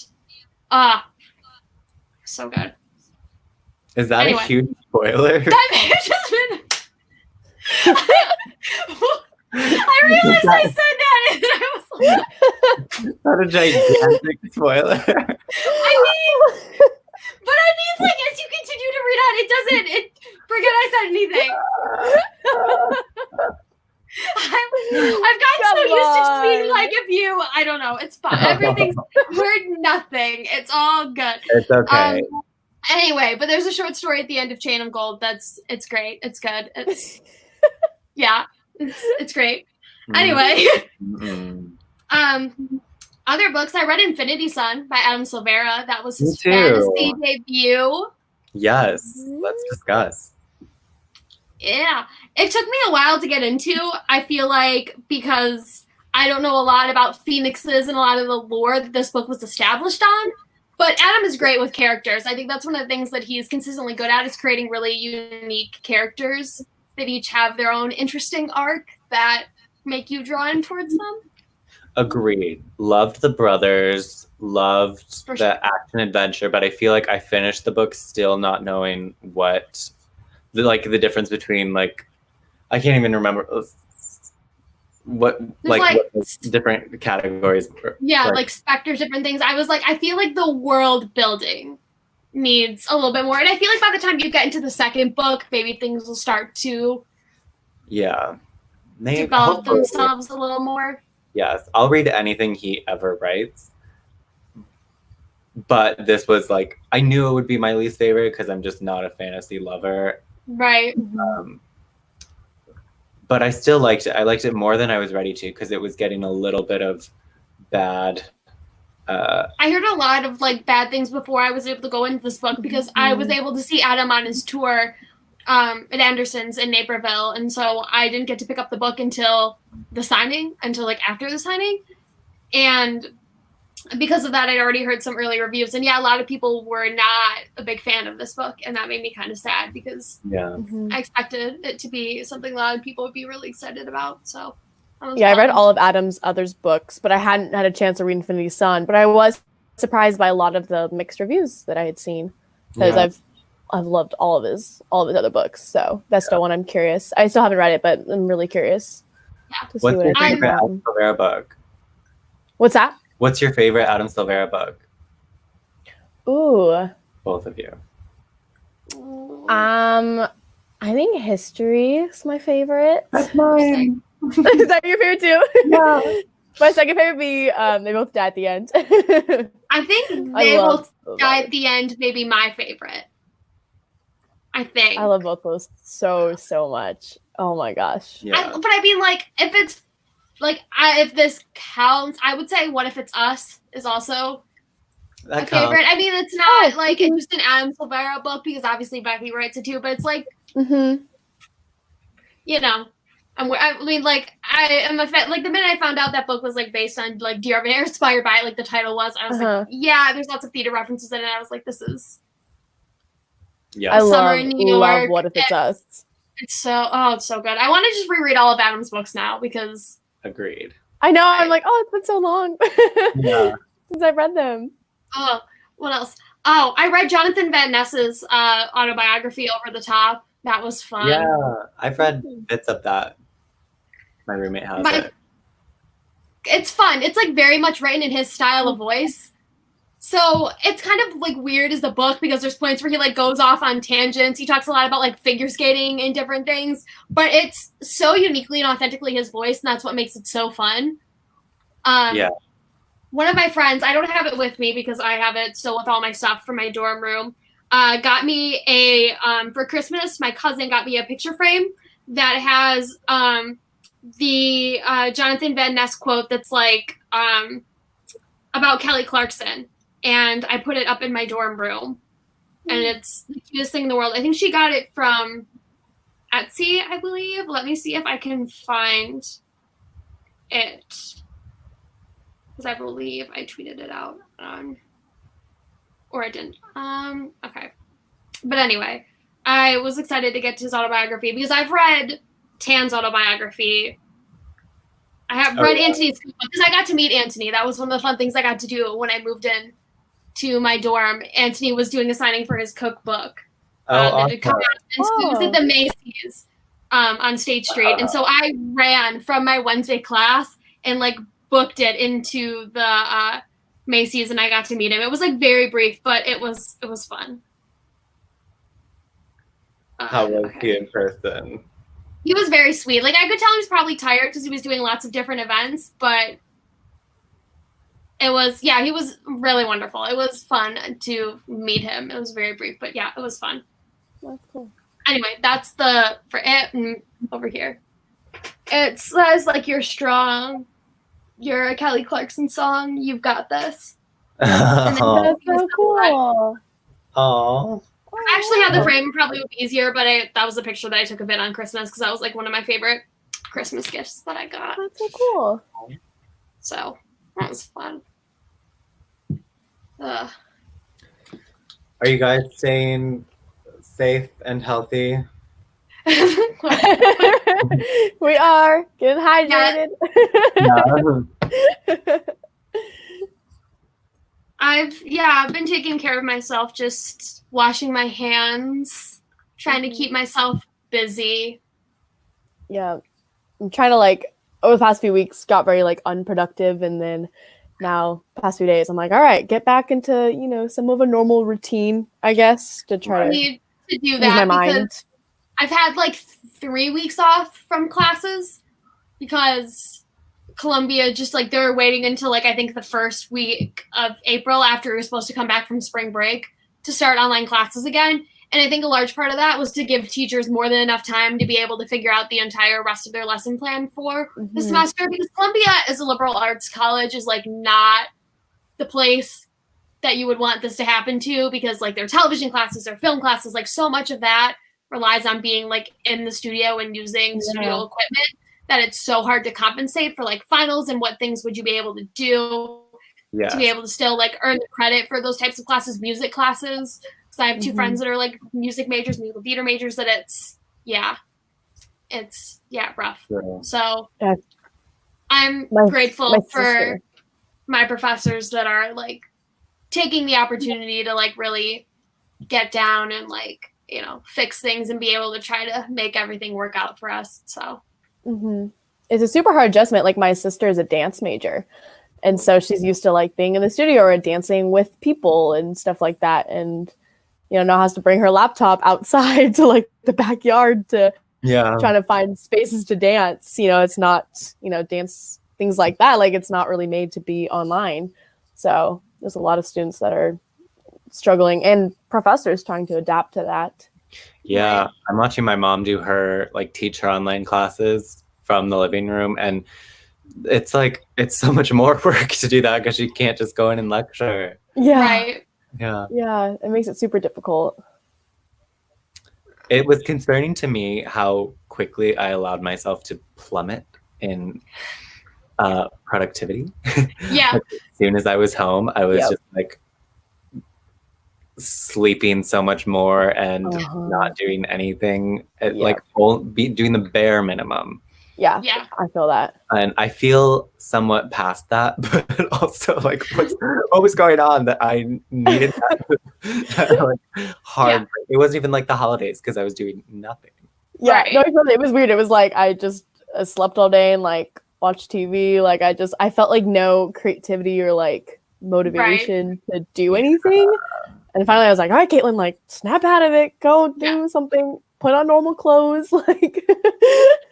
Speaker 1: so good.
Speaker 2: Is that a huge spoiler?
Speaker 1: That may have just been. I realized I said that, and I was like,
Speaker 2: Not a gigantic spoiler.
Speaker 1: But I mean, like, as you continue to read on, forget I said anything. I've gotten so used to just being like, if you, I don't know, it's fine. Everything's, we're nothing. It's all good.
Speaker 2: It's okay.
Speaker 1: Anyway, but there's a short story at the end of Chain of Gold it's great. It's good. It's, yeah, it's great. Anyway, other books, I read Infinity Sun by Adam Silvera. That was his fantasy debut.
Speaker 2: Yes, let's discuss.
Speaker 1: Yeah, it took me a while to get into. I feel like because I don't know a lot about phoenixes and a lot of the lore that this book was established on. But Adam is great with characters. I think that's one of the things that he's consistently good at is creating really unique characters that each have their own interesting arc that make you drawn towards them.
Speaker 2: Agreed. Loved the brothers. Loved the action adventure. But I feel like I finished the book still not knowing what the difference between like I can't even remember what different categories were.
Speaker 1: Yeah, like specters, different things. I was like, I feel like the world building needs a little bit more. And I feel like by the time you get into the second book, maybe things will start to develop themselves a little more.
Speaker 2: Yes, I'll read anything he ever writes. But this was like, I knew it would be my least favorite because I'm just not a fantasy lover.
Speaker 1: Right.
Speaker 2: but I still liked it. I liked it more than I was ready to because it was getting a little bit of bad.
Speaker 1: I heard a lot of like bad things before I was able to go into this book because I was able to see Adam on his tour at Anderson's in Naperville, and so I didn't get to pick up the book until like after the signing, and because of that, I'd already heard some early reviews, and yeah, a lot of people were not a big fan of this book, and that made me kind of sad because I expected it to be something a lot of people would be really excited about. So
Speaker 3: yeah, I read all of Adam's others books, but I hadn't had a chance to read Infinity Sun. But I was surprised by a lot of the mixed reviews that I had seen because I've loved all of his other books. So that's the one I'm curious. I still haven't read it, but I'm really curious. To see
Speaker 2: What's
Speaker 3: what
Speaker 2: your
Speaker 3: I think
Speaker 2: favorite
Speaker 3: about
Speaker 2: Adam Silvera book?
Speaker 3: What's that?
Speaker 2: What's your favorite Adam Silvera book?
Speaker 3: Ooh.
Speaker 2: Both of you.
Speaker 3: I think history is my favorite.
Speaker 2: That's mine.
Speaker 3: Is that your favorite too?
Speaker 2: Yeah.
Speaker 3: My second favorite would be They Both Die at the End.
Speaker 1: I think They Both Die at the End may be my favorite. I think.
Speaker 3: I love both those so much. Oh my gosh.
Speaker 2: Yeah.
Speaker 1: But I mean, like, if it's like, if this counts, I would say What If It's Us is also
Speaker 2: That
Speaker 1: a
Speaker 2: counts.
Speaker 1: favorite. I mean, it's not like it's just an Adam Silvera book because obviously Becky writes it too, but it's like, you know, I mean, like, I am a fan. Like, the minute I found out that book was like based on like Dear Evan, or inspired by it, like the title was, I was like, yeah, there's lots of theater references in it. I was like, this is
Speaker 3: I
Speaker 1: Summer in New
Speaker 3: love
Speaker 1: York.
Speaker 3: What If It's Us.
Speaker 1: It's so good. I want to just reread all of Adam's books now because
Speaker 2: Agreed.
Speaker 3: I know. I'm like, oh, it's been so long
Speaker 2: Yeah.
Speaker 3: since I've read them.
Speaker 1: oh, what else? Oh, I read Jonathan Van Ness's autobiography, Over the Top. That was fun.
Speaker 2: Yeah. I've read bits of that. My roommate has it.
Speaker 1: It's fun. It's like very much written in his style of voice. So it's kind of like weird as the book because there's points where he like goes off on tangents. He talks a lot about like figure skating and different things, but it's so uniquely and authentically his voice, and that's what makes it so fun. One of my friends, I don't have it with me because I have it still with all my stuff from my dorm room, got me for Christmas, my cousin got me a picture frame that has the Jonathan Van Ness quote that's like about Kelly Clarkson. And I put it up in my dorm room. And it's the cutest thing in the world. I think she got it from Etsy, I believe. Let me see if I can find it. Because I believe I tweeted it out. Or I didn't. Okay. But anyway, I was excited to get to his autobiography because I've read Tan's autobiography. I have read Antony's because I got to meet Antony. That was one of the fun things I got to do when I moved in to my dorm. Antony was doing a signing for his cookbook. That had come out. And so it was at the Macy's on State Street. And so I ran from my Wednesday class and like booked it into the Macy's, and I got to meet him. It was like very brief, but it was fun.
Speaker 2: How was he in person?
Speaker 1: He was very sweet. Like, I could tell he was probably tired because he was doing lots of different events, but he was really wonderful. It was fun to meet him. It was very brief, but yeah, it was fun.
Speaker 3: That's cool.
Speaker 1: Anyway, that's for it over here. It says, like, you're strong. You're a Kelly Clarkson song. You've got this.
Speaker 3: That's so cool.
Speaker 2: Oh.
Speaker 1: I actually had the frame. Probably would be easier, but that was the picture that I took of it on Christmas because that was like one of my favorite Christmas gifts that I got.
Speaker 3: That's so cool.
Speaker 1: So that was fun.
Speaker 2: Are you guys staying safe and healthy?
Speaker 3: We are getting hydrated.
Speaker 2: Yeah.
Speaker 1: I've been taking care of myself, just washing my hands, trying to keep myself busy.
Speaker 3: Yeah. I'm trying to over the past few weeks got very unproductive, and then now past few days I'm like, all right, get back into, some of a normal routine, I guess, to try
Speaker 1: I
Speaker 3: to
Speaker 1: need to do
Speaker 3: use
Speaker 1: that
Speaker 3: my
Speaker 1: because
Speaker 3: mind.
Speaker 1: I've had 3 weeks off from classes because Columbia just they were waiting until I think the first week of April after we were supposed to come back from spring break to start online classes again. And I think a large part of that was to give teachers more than enough time to be able to figure out the entire rest of their lesson plan for the semester. Because Columbia, as a liberal arts college, is like not the place that you would want this to happen to, because like their television classes, their film classes, like so much of that relies on being like in the studio and using studio equipment, that it's so hard to compensate for like finals and what things would you be able to do to be able to still like earn the credit for those types of classes, music classes. Because I have two friends that are like music majors, musical theater majors, that it's rough.
Speaker 2: Yeah.
Speaker 1: So I'm grateful for my professors that are like taking the opportunity to like really get down and like, you know, fix things and be able to try to make everything work out for us. So
Speaker 3: it's a super hard adjustment. Like my sister is a dance major, and so she's used to like being in the studio or dancing with people and stuff like that, and you know, now has to bring her laptop outside to like the backyard to trying to find spaces to dance. You know, it's not, you know, dance things like that, like it's not really made to be online. So there's a lot of students that are struggling, and professors trying to adapt to that.
Speaker 2: Yeah, I'm watching my mom do her like teach her online classes from the living room, and it's like it's so much more work to do that because she can't just go in and lecture.
Speaker 3: Yeah, it makes it super difficult.
Speaker 2: It was concerning to me how quickly I allowed myself to plummet in productivity.
Speaker 1: Yeah.
Speaker 2: Like, as soon as I was home, I was just like sleeping so much more and not doing anything, like doing the bare minimum.
Speaker 3: Yeah, I feel that.
Speaker 2: And I feel somewhat past that, but also like what was going on that I needed that like hard break. It wasn't even like the holidays because I was doing nothing.
Speaker 3: Yeah, no, it was weird. It was like I just slept all day and like watched TV. Like I felt like no creativity or like motivation to do anything. And finally I was like, all right, Caitlin, like snap out of it, go do something, put on normal clothes. Like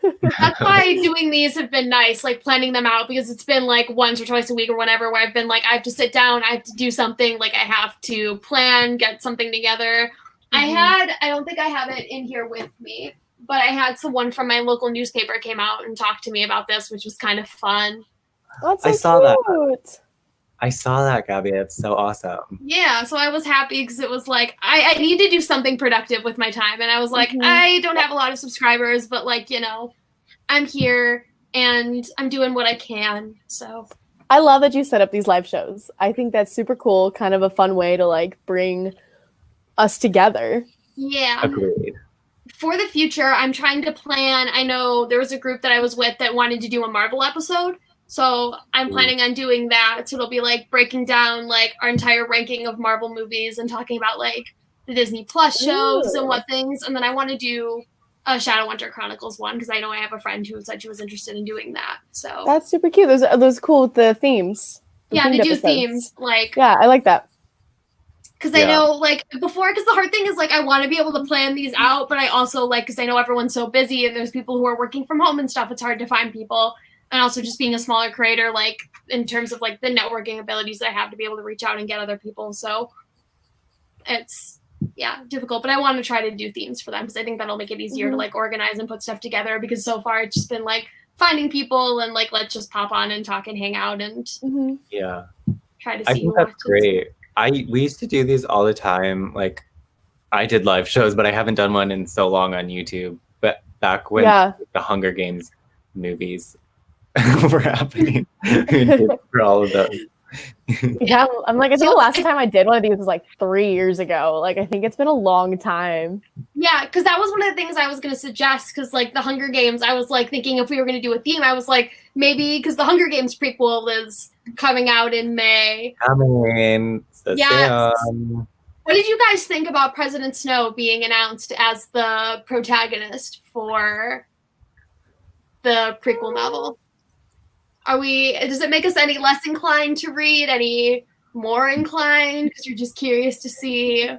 Speaker 1: that's why doing these have been nice, like planning them out, because it's been like once or twice a week or whatever where I've been like, I have to sit down, I have to do something, like I have to plan, get something together. I don't think I have it in here with me, but I had someone from my local newspaper came out and talked to me about this, which was kind of fun.
Speaker 3: That's so
Speaker 2: I saw
Speaker 3: cute.
Speaker 2: that. I saw that, Gabby. It's so awesome.
Speaker 1: Yeah, so I was happy because it was like, I need to do something productive with my time. And I was like, I don't have a lot of subscribers, but like, you know, I'm here and I'm doing what I can. So
Speaker 3: I love that you set up these live shows. I think that's super cool. Kind of a fun way to like bring us together.
Speaker 1: Yeah.
Speaker 2: Agreed.
Speaker 1: For the future, I'm trying to plan. I know there was a group that I was with that wanted to do a Marvel episode. So I'm planning on doing that. So it'll be like breaking down like our entire ranking of Marvel movies and talking about like the Disney Plus shows and what things. And then I want to do a Shadowhunter Chronicles one because I know I have a friend who said she was interested in doing that. So
Speaker 3: that's super cute. Those cool with the themes.
Speaker 1: They do themes. Like
Speaker 3: I like that.
Speaker 1: Because I know like before, because the hard thing is like I want to be able to plan these out, but I also like because I know everyone's so busy and there's people who are working from home and stuff. It's hard to find people. And also just being a smaller creator, like in terms of like the networking abilities that I have to be able to reach out and get other people. So it's difficult, but I want to try to do themes for them because I think that'll make it easier to like organize and put stuff together, because so far it's just been like finding people and like, let's just pop on and talk and hang out and try to see.
Speaker 2: I think that's great. We used to do these all the time. Like I did live shows, but I haven't done one in so long on YouTube. But back when the Hunger Games movies were happening for all of those.
Speaker 3: I'm like, I think the last time I did one of these was like 3 years ago. Like, I think it's been a long time.
Speaker 1: Yeah, because that was one of the things I was going to suggest, because like the Hunger Games, I was like thinking if we were going to do a theme, I was like, maybe because the Hunger Games prequel is coming out in May. What did you guys think about President Snow being announced as the protagonist for the prequel novel? Does it make us any less inclined to read, any more inclined? Because you're just curious to see.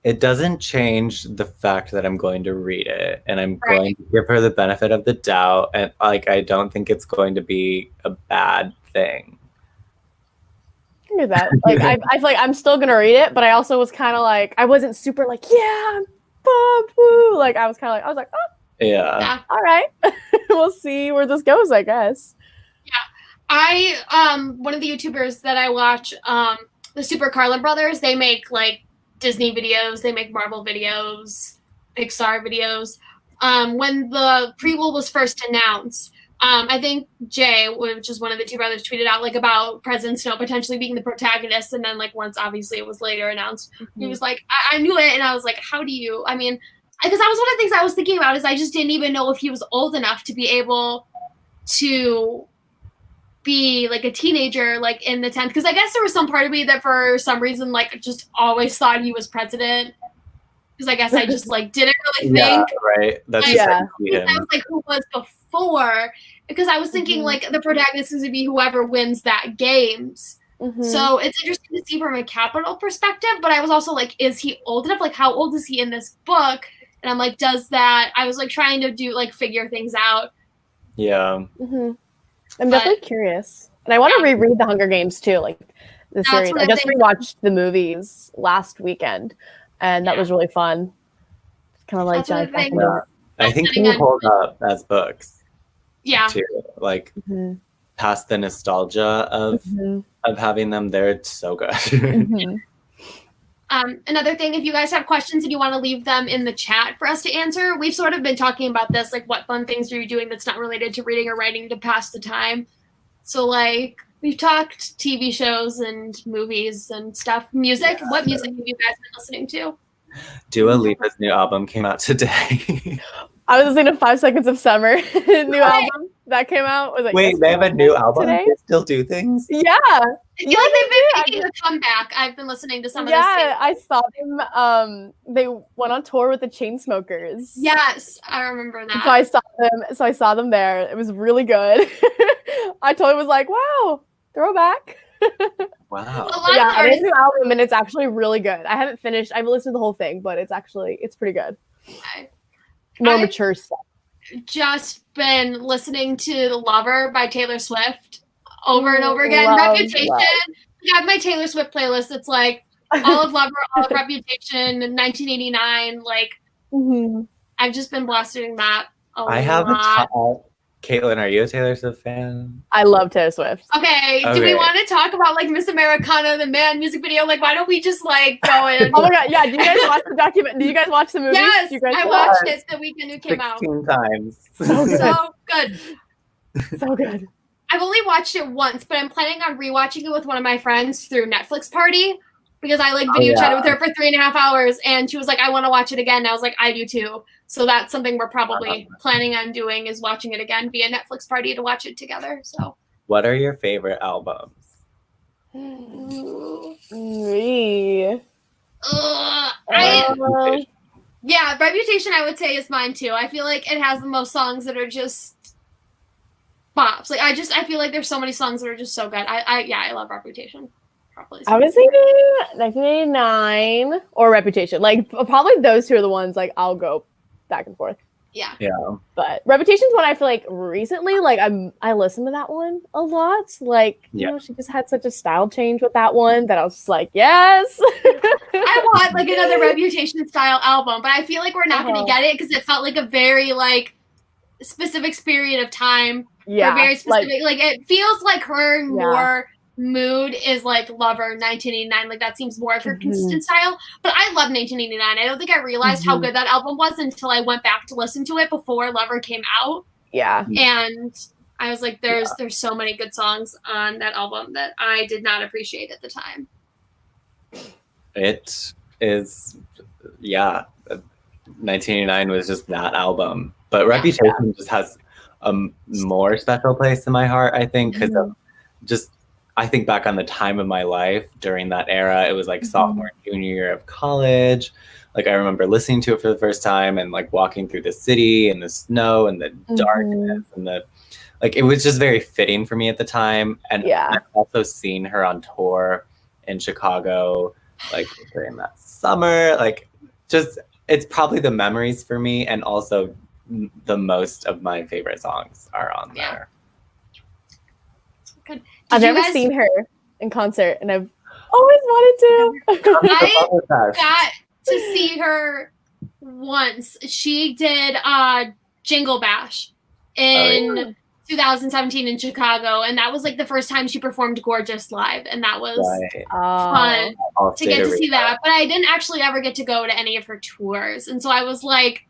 Speaker 2: It doesn't change the fact that I'm going to read it, and I'm going to give her the benefit of the doubt. And like, I don't think it's going to be a bad thing.
Speaker 3: can do that. Like I feel like I'm still gonna read it, but I also was kind of like I wasn't super like I'm pumped, woo. Like I was like, oh,
Speaker 2: Yeah.
Speaker 3: all right, we'll see where this goes, I guess.
Speaker 1: One of the YouTubers that I watch, the Super Carlin Brothers, they make like Disney videos, they make Marvel videos, Pixar videos. When the prequel was first announced, I think Jay, which is one of the two brothers, tweeted out like about President Snow potentially being the protagonist, and then like once obviously it was later announced, he was like, I knew it, and I was like, how do you? I mean, because that was one of the things I was thinking about is I just didn't even know if he was old enough to be able to be like a teenager like in the 10th, because I guess there was some part of me that for some reason like just always thought he was president, because I guess I just like didn't really think
Speaker 2: right. That's
Speaker 1: I,
Speaker 2: just
Speaker 3: Yeah.
Speaker 2: him.
Speaker 1: I was like who was before, because I was thinking like the protagonist is to be whoever wins that games. So it's interesting to see from a capital perspective, but I was also like, is he old enough? Like how old is he in this book? And I'm like, does that, I was like trying to do like figure things out.
Speaker 2: Yeah.
Speaker 3: I'm definitely curious, and I want to reread the Hunger Games too, like the series.
Speaker 1: what
Speaker 3: I
Speaker 1: I
Speaker 3: just
Speaker 1: think.
Speaker 3: rewatched the movies last weekend, and that was really fun. Kind of like
Speaker 1: That's what I
Speaker 3: dive back
Speaker 1: think.
Speaker 3: into
Speaker 2: I think
Speaker 1: Sitting
Speaker 2: they
Speaker 1: on-
Speaker 2: hold up as books
Speaker 1: Yeah.
Speaker 2: too. Like
Speaker 3: it. Mhm.
Speaker 2: past the nostalgia of having them there, it's so good.
Speaker 3: Mhm.
Speaker 1: Another thing, if you guys have questions and you want to leave them in the chat for us to answer, we've sort of been talking about this, like what fun things are you doing that's not related to reading or writing to pass the time. So like we've talked TV shows and movies and stuff. Music. What music have you guys been listening to?
Speaker 2: Dua Lipa's new album came out today.
Speaker 3: I was listening to 5 Seconds of Summer, new album that came out. Was it
Speaker 2: Wait, they have a new album?
Speaker 3: today?
Speaker 2: They still do things?
Speaker 3: Yeah,
Speaker 1: I feel like they've been
Speaker 3: I
Speaker 1: making a comeback. I've been listening to some of
Speaker 3: yeah. I saw them. They went on tour with the Chainsmokers.
Speaker 1: Yes, I remember that.
Speaker 3: So I saw them. So I saw them there. It was really good. I totally was like, "Wow, throwback."
Speaker 2: Wow.
Speaker 1: A lot
Speaker 3: Yeah,
Speaker 1: of
Speaker 3: it is
Speaker 1: artists,
Speaker 3: a new album, and it's actually really good. I haven't finished. I haven't listened to the whole thing, but it's pretty good. More
Speaker 1: I-
Speaker 3: mature stuff.
Speaker 1: just been listening to Lover by Taylor Swift over and over again.
Speaker 3: Love,
Speaker 1: Reputation.
Speaker 3: love.
Speaker 1: I have my Taylor Swift playlist. It's like all of Lover, all of Reputation, 1989. Like I've just been blasting that a
Speaker 2: I have a
Speaker 1: lot.
Speaker 2: Caitlin, are you a Taylor Swift fan?
Speaker 3: I love Taylor Swift.
Speaker 1: Okay, do we
Speaker 2: Okay.
Speaker 1: want to talk about like Miss Americana, the Man music video? Like, why don't we just like go in?
Speaker 3: Oh my god, yeah. Did you guys watch the document? Did you guys watch the movie?
Speaker 1: Yes,
Speaker 3: you guys
Speaker 1: I
Speaker 3: watch?
Speaker 1: watched it the weekend it came out.
Speaker 2: 16 times.
Speaker 3: So good.
Speaker 1: So good.
Speaker 3: So good.
Speaker 1: I've only watched it once, but I'm planning on rewatching it with one of my friends through Netflix Party, because I like video chatted with her for 3.5 hours, and she was like, I want to watch it again. And I was like, I do too. So that's something we're probably planning on doing, is watching it again via Netflix Party to watch it together. So
Speaker 2: What are your favorite albums?
Speaker 3: Me.
Speaker 1: Yeah, Reputation I would say is mine too. I feel like it has the most songs that are just bops. Like I feel like there's so many songs that are just so good. I love Reputation. Probably.
Speaker 3: I was thinking 1989 or Reputation. Like probably those two are the ones like I'll go back and forth.
Speaker 1: Yeah.
Speaker 3: But Reputation's one I feel like recently, like I listened to that one a lot. Like, you know, she just had such a style change with that one that I was just like, yes.
Speaker 1: I want like another Reputation style album, but I feel like we're not going to get it because it felt like a very like specific period of time.
Speaker 3: Yeah.
Speaker 1: Very specific. Like it feels like her more mood is like Lover 1989. Like that seems more of her consistent style. But I love 1989. I don't think I realized how good that album was until I went back to listen to it before Lover came out.
Speaker 3: Yeah.
Speaker 1: And I was like, there's so many good songs on that album that I did not appreciate at the time.
Speaker 2: It is, 1989 was just that album. But Reputation just has a more special place in my heart, I think, because of just, I think back on the time of my life during that era. It was like sophomore, junior year of college. Like I remember listening to it for the first time and like walking through the city and the snow and the darkness and the, like, it was just very fitting for me at the time. And I've also seen her on tour in Chicago, like during that summer. Like just, it's probably the memories for me, and also the most of my favorite songs are on there.
Speaker 1: Good.
Speaker 3: I've never seen her. in concert, and I've always wanted to.
Speaker 1: I got to see her once. She did Jingle Bash in 2017 in Chicago, and that was like the first time she performed Gorgeous live, and that was fun to get to see that. But I didn't actually ever get to go to any of her tours, and so I was like,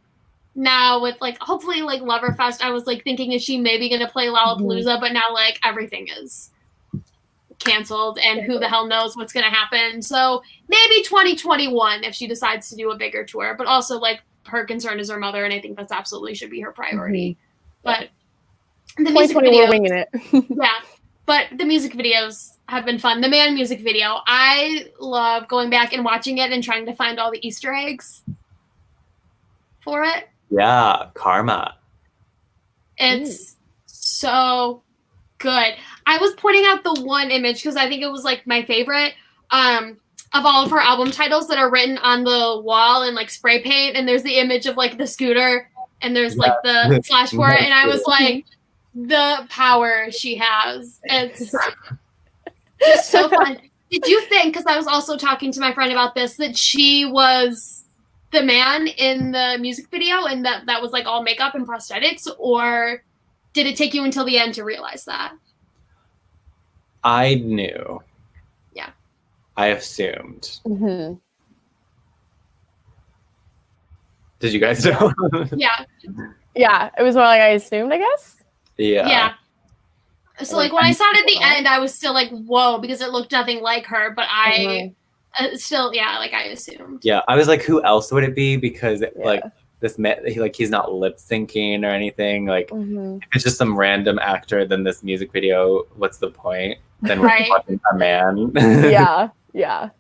Speaker 1: now with like hopefully like Loverfest, I was like thinking, is she maybe gonna play Lollapalooza? But now like everything is canceled, and who the hell knows what's gonna happen. So maybe 2021 if she decides to do a bigger tour. But also like her concern is her mother, and I think that's absolutely should be her priority. But the music video,
Speaker 3: we're winging it.
Speaker 1: yeah. But the music videos have been fun. The Man music video, I love going back and watching it and trying to find all the Easter eggs for it.
Speaker 2: Yeah, Karma.
Speaker 1: It's so good. I was pointing out the one image because I think it was like my favorite of all of her album titles that are written on the wall in like spray paint. And there's the image of like the scooter and there's like the slash for it. And I was like, the power she has. It's just so fun. Did you think, because I was also talking to my friend about this, that she was the man in the music video and that was like all makeup and prosthetics, or did it take you until the end to realize that?
Speaker 2: I knew.
Speaker 1: Yeah.
Speaker 2: I assumed.
Speaker 3: Mm-hmm.
Speaker 2: Did you guys know?
Speaker 1: Yeah.
Speaker 3: Yeah, it was more like I assumed, I guess.
Speaker 2: Yeah.
Speaker 1: So like when I saw it at the end, I was still like, whoa, because it looked nothing like her, but I still, like I assumed.
Speaker 2: Yeah, I was like, who else would it be? Because like this man, he's not lip syncing or anything. Like if it's just some random actor, then this music video, what's the point? Then we're watching a man.
Speaker 3: Yeah.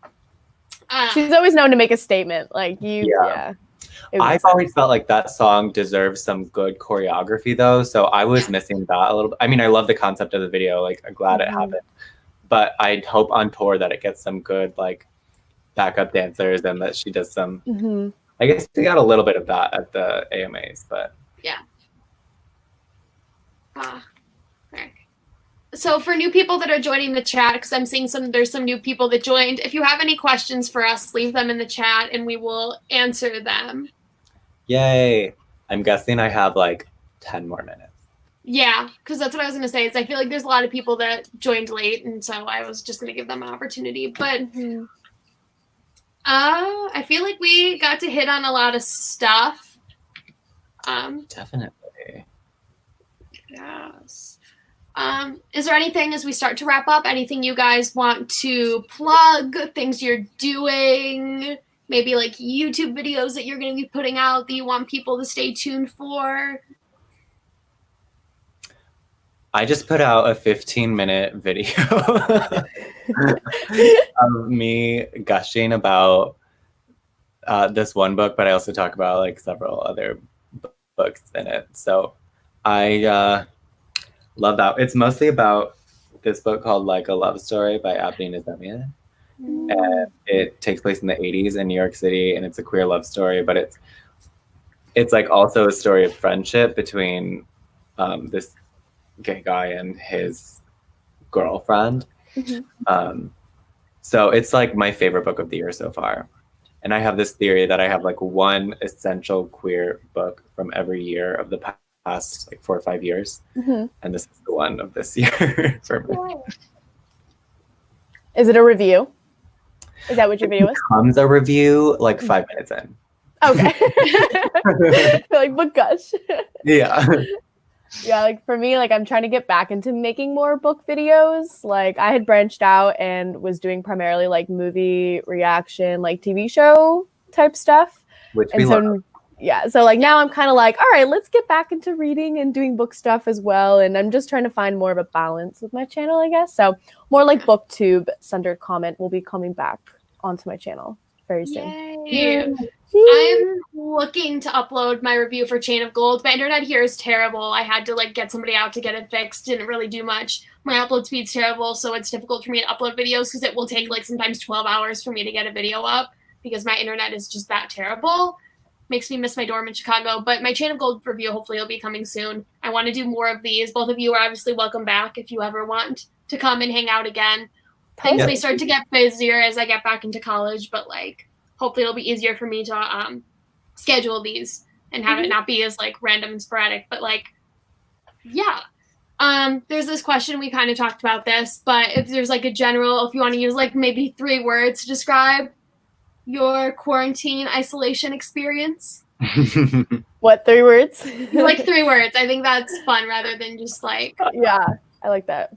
Speaker 3: She's always known to make a statement. Like I've
Speaker 2: always felt like that song deserves some good choreography though. So I was missing that a little bit. I mean, I love the concept of the video. Like I'm glad it happened. But I hope on tour that it gets some good like backup dancers and that she does some I guess we got a little bit of that at the AMAs, but
Speaker 1: okay. So for new people that are joining the chat, because I'm seeing there's some new people that joined. If you have any questions for us, leave them in the chat and we will answer them.
Speaker 2: Yay. I'm guessing I have like 10 more minutes.
Speaker 1: Yeah, because that's what I was going to say. Is I feel like there's a lot of people that joined late, and so I was just going to give them an opportunity. But I feel like we got to hit on a lot of stuff.
Speaker 2: Definitely.
Speaker 1: Yes. Is there anything as we start to wrap up, anything you guys want to plug, things you're doing, maybe like YouTube videos that you're going to be putting out that you want people to stay tuned for?
Speaker 2: I just put out a 15-minute video of me gushing about this one book, but I also talk about like several other books in it. So I love that. It's mostly about this book called Like a Love Story by Abdi Nizamian. And it takes place in the 80s in New York City, and it's a queer love story, but it's like also a story of friendship between this gay guy and his girlfriend. So it's like my favorite book of the year so far. And I have this theory that I have like one essential queer book from every year of the past like 4 or 5 years. And this is the one of this year for me.
Speaker 3: Is it a review? Is that what your video is?
Speaker 2: It becomes a review like 5 minutes in.
Speaker 3: Okay. Like book gush.
Speaker 2: Yeah.
Speaker 3: Yeah, like for me, like I'm trying to get back into making more book videos. Like I had branched out and was doing primarily like movie reaction, like TV show type stuff.
Speaker 2: Which we love.
Speaker 3: Yeah, so like now I'm kind of like, all right, let's get back into reading and doing book stuff as well. And I'm just trying to find more of a balance with my channel, I guess. So more like BookTube centered comment will be coming back onto my channel very soon.
Speaker 1: Yay. I'm looking to upload my review for Chain of Gold. My internet here is terrible. I had to like get somebody out to get it fixed. Didn't really do much. My upload speed's terrible, so it's difficult for me to upload videos because it will take like sometimes 12 hours for me to get a video up because my internet is just that terrible. Makes me miss my dorm in Chicago. But my Chain of Gold review hopefully will be coming soon. I want to do more of these. Both of you are obviously welcome back if you ever want to come and hang out again. things
Speaker 2: Yeah.
Speaker 1: may start to get busier as I get back into college, but like hopefully it'll be easier for me to schedule these and have it not be as like random and sporadic. But like, yeah. There's this question, we kind of talked about this, but if there's like a general, if you want to use like maybe 3 words to describe your quarantine isolation experience.
Speaker 3: What, 3 words?
Speaker 1: Like 3 words. I think that's fun rather than just like.
Speaker 3: Yeah, I like that.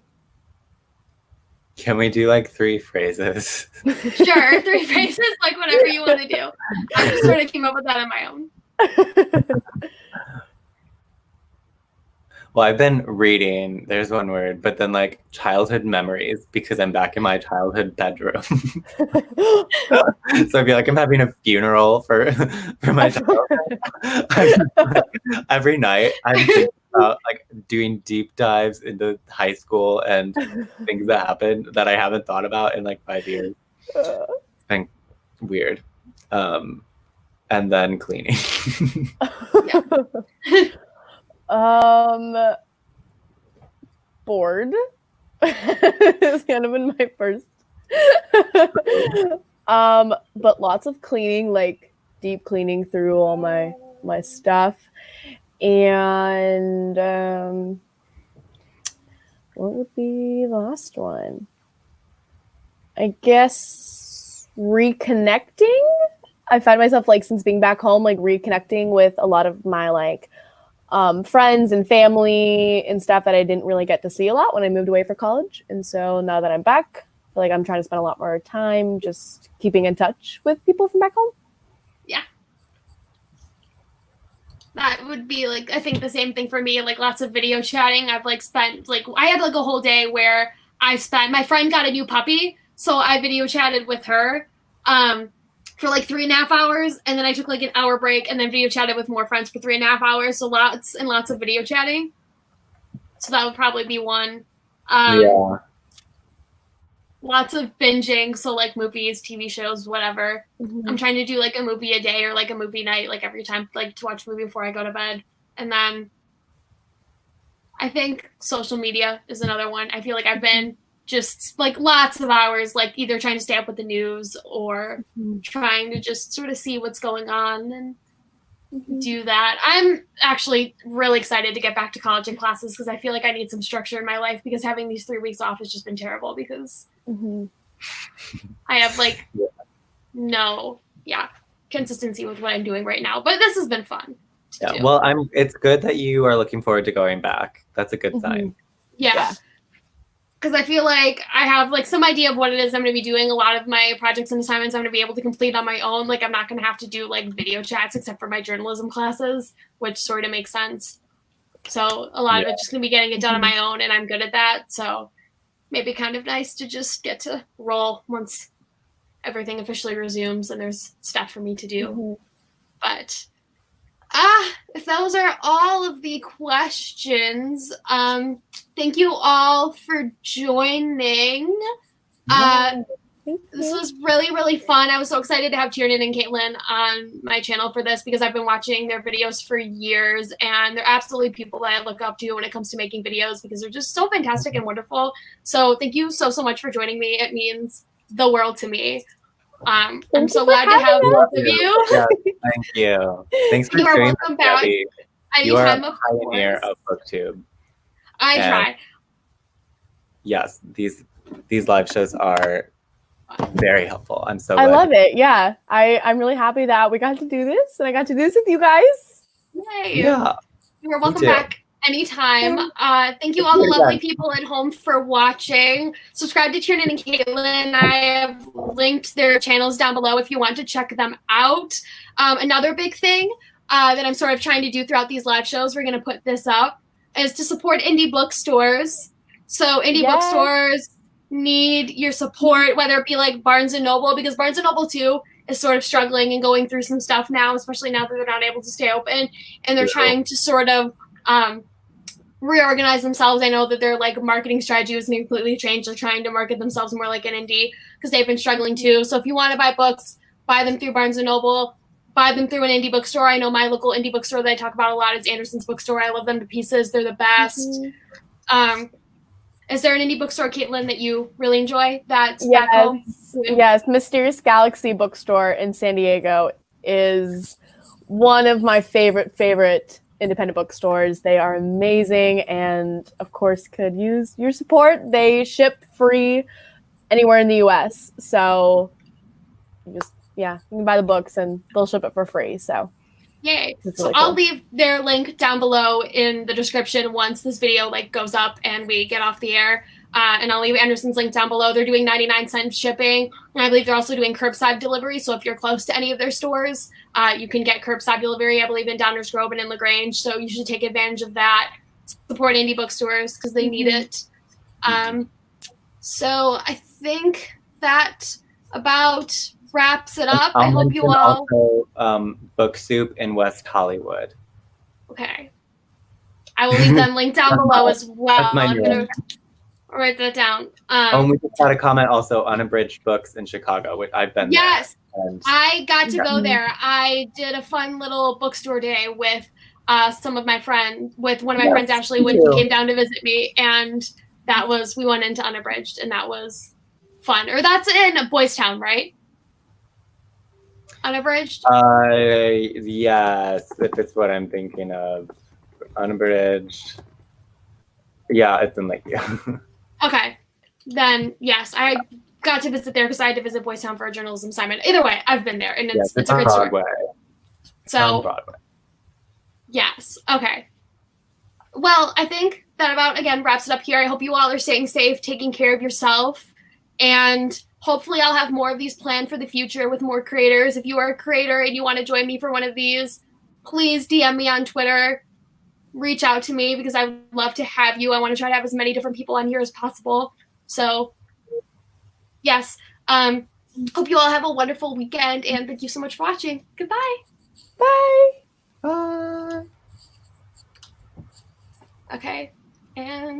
Speaker 2: Can we do like 3 phrases?
Speaker 1: Sure, 3 phrases, like whatever you want to do. I just sort of came up with that on my own.
Speaker 2: Well, I've been reading, there's 1 word, but then like childhood memories because I'm back in my childhood bedroom. So I feel like I'm having a funeral for my childhood. Every night I'm thinking about like doing deep dives into high school and things that happened that I haven't thought about in like 5 years. I think weird. And then cleaning.
Speaker 3: Bored. It's kind of been my first. But lots of cleaning, like deep cleaning through all my stuff. And what would be the last one? I guess reconnecting. I find myself like since being back home, like reconnecting with a lot of my like friends and family and stuff that I didn't really get to see a lot when I moved away for college. And so now that I'm back, I feel like I'm trying to spend a lot more time just keeping in touch with people from back home.
Speaker 1: Yeah. That would be like, I think the same thing for me, like lots of video chatting. I've like spent like, I had like a whole day where my friend got a new puppy. So I video chatted with her for like 3.5 hours. And then I took like an hour break and then video chatted with more friends for 3.5 hours. So lots and lots of video chatting. So that would probably be one.
Speaker 2: Yeah.
Speaker 1: Lots of binging. So like movies, TV shows, whatever.
Speaker 3: Mm-hmm.
Speaker 1: I'm trying to do like a movie a day or like a movie night, like every time, like to watch a movie before I go to bed. And then I think social media is another one. I feel like I've been just like lots of hours, like either trying to stay up with the news or trying to just sort of see what's going on and do that. I'm actually really excited to get back to college and classes because I feel like I need some structure in my life because having these 3 weeks off has just been terrible because I have like no consistency with what I'm doing right now. But this has been fun.
Speaker 2: Yeah. Well, it's good that you are looking forward to going back. That's a good sign.
Speaker 1: Yeah. Because I feel like I have like some idea of what it is I'm going to be doing. A lot of my projects and assignments I'm going to be able to complete on my own. Like I'm not going to have to do like video chats except for my journalism classes, which sort of makes sense. So a lot of it's just going to be getting it done on my own, and I'm good at that. So maybe kind of nice to just get to roll once everything officially resumes and there's stuff for me to do. But if those are all of the questions, thank you all for joining. This was really, really fun. I was so excited to have Tiernan and Caitlin on my channel for this because I've been watching their videos for years, and they're absolutely people that I look up to when it comes to making videos because they're just so fantastic and wonderful. So thank you so much for joining me. It means the world to me. I'm so glad to have both of you.
Speaker 2: Yeah, thank you. Thanks for
Speaker 1: You are
Speaker 2: doing
Speaker 1: welcome
Speaker 2: this,
Speaker 1: back.
Speaker 2: Gabby. You are
Speaker 1: Anytime,
Speaker 2: a
Speaker 1: of
Speaker 2: pioneer
Speaker 1: course.
Speaker 2: of BookTube.
Speaker 1: I
Speaker 2: And
Speaker 1: try.
Speaker 2: Yes, these live shows are very helpful. I'm so
Speaker 3: I
Speaker 2: glad.
Speaker 3: love it. Yeah. I'm really happy that we got to do this and I got to do this with you guys.
Speaker 1: Yay.
Speaker 2: Yeah.
Speaker 1: You're welcome
Speaker 2: too.
Speaker 1: back anytime. Thank you all the lovely people at home for watching. Subscribe to Tiernan and Caitlin. I have linked their channels down below if you want to check them out. Another big thing that I'm sort of trying to do throughout these live shows, we're going to put this up, is to support indie bookstores. So indie bookstores need your support, whether it be like Barnes & Noble, because Barnes & Noble too is sort of struggling and going through some stuff now, especially now that they're not able to stay open, and they're trying to sort of reorganize themselves. I know that their like marketing strategy was completely changed. They're trying to market themselves more like an indie because they've been struggling too. So if you want to buy books, buy them through Barnes & Noble, buy them through an indie bookstore. I know my local indie bookstore that I talk about a lot is Anderson's Bookstore. I love them to pieces. They're the best. Is there an indie bookstore, Caitlin, that you really enjoy that's back home?
Speaker 3: Yes, Mysterious Galaxy Bookstore in San Diego is one of my favorite independent bookstores. They are amazing and, of course, could use your support. They ship free anywhere in the U.S. So you can buy the books and they'll ship it for free. So
Speaker 1: yay.
Speaker 3: really
Speaker 1: So
Speaker 3: cool.
Speaker 1: I'll leave their link down below in the description once this video goes up and we get off the air. And I'll leave Anderson's link down below. They're doing 99-cent shipping. And I believe they're also doing curbside delivery. So if you're close to any of their stores, you can get curbside delivery, I believe, in Downers Grove and in LaGrange. So you should take advantage of that. Support indie bookstores because they need it. So I think that about wraps it up. I hope you all.
Speaker 2: Also, Book Soup in West Hollywood.
Speaker 1: Okay. I will leave them linked down below as well.
Speaker 2: That's my
Speaker 1: I'm
Speaker 2: new
Speaker 1: gonna
Speaker 2: one.
Speaker 1: write that down.
Speaker 2: We just got a comment also, Unabridged Books in Chicago, which I've been
Speaker 1: Yes,
Speaker 2: there. And
Speaker 1: I got to go there. I did a fun little bookstore day with some of my friends, with one of my friends, Ashley, when he came down to visit me, and we went into Unabridged, and that was fun. Or that's in Boys Town, right? Unabridged?
Speaker 2: Yes, if it's what I'm thinking of. Unabridged. Yeah, it's in Lakeview.
Speaker 1: Okay. Then, yes, I got to visit there because I had to visit Boys Town for a journalism assignment. Either way, I've been there, and it's a
Speaker 2: on
Speaker 1: good store.
Speaker 2: Broadway.
Speaker 1: So,
Speaker 2: on Broadway.
Speaker 1: Yes. Okay. Well, I think that about, again, wraps it up here. I hope you all are staying safe, taking care of yourself, and hopefully I'll have more of these planned for the future with more creators. If you are a creator and you want to join me for one of these, please DM me on Twitter. Reach out to me because I would love to have you. I want to try to have as many different people on here as possible. So, yes. Hope you all have a wonderful weekend, and thank you so much for watching. Goodbye.
Speaker 3: Bye.
Speaker 2: Bye.
Speaker 1: Okay. And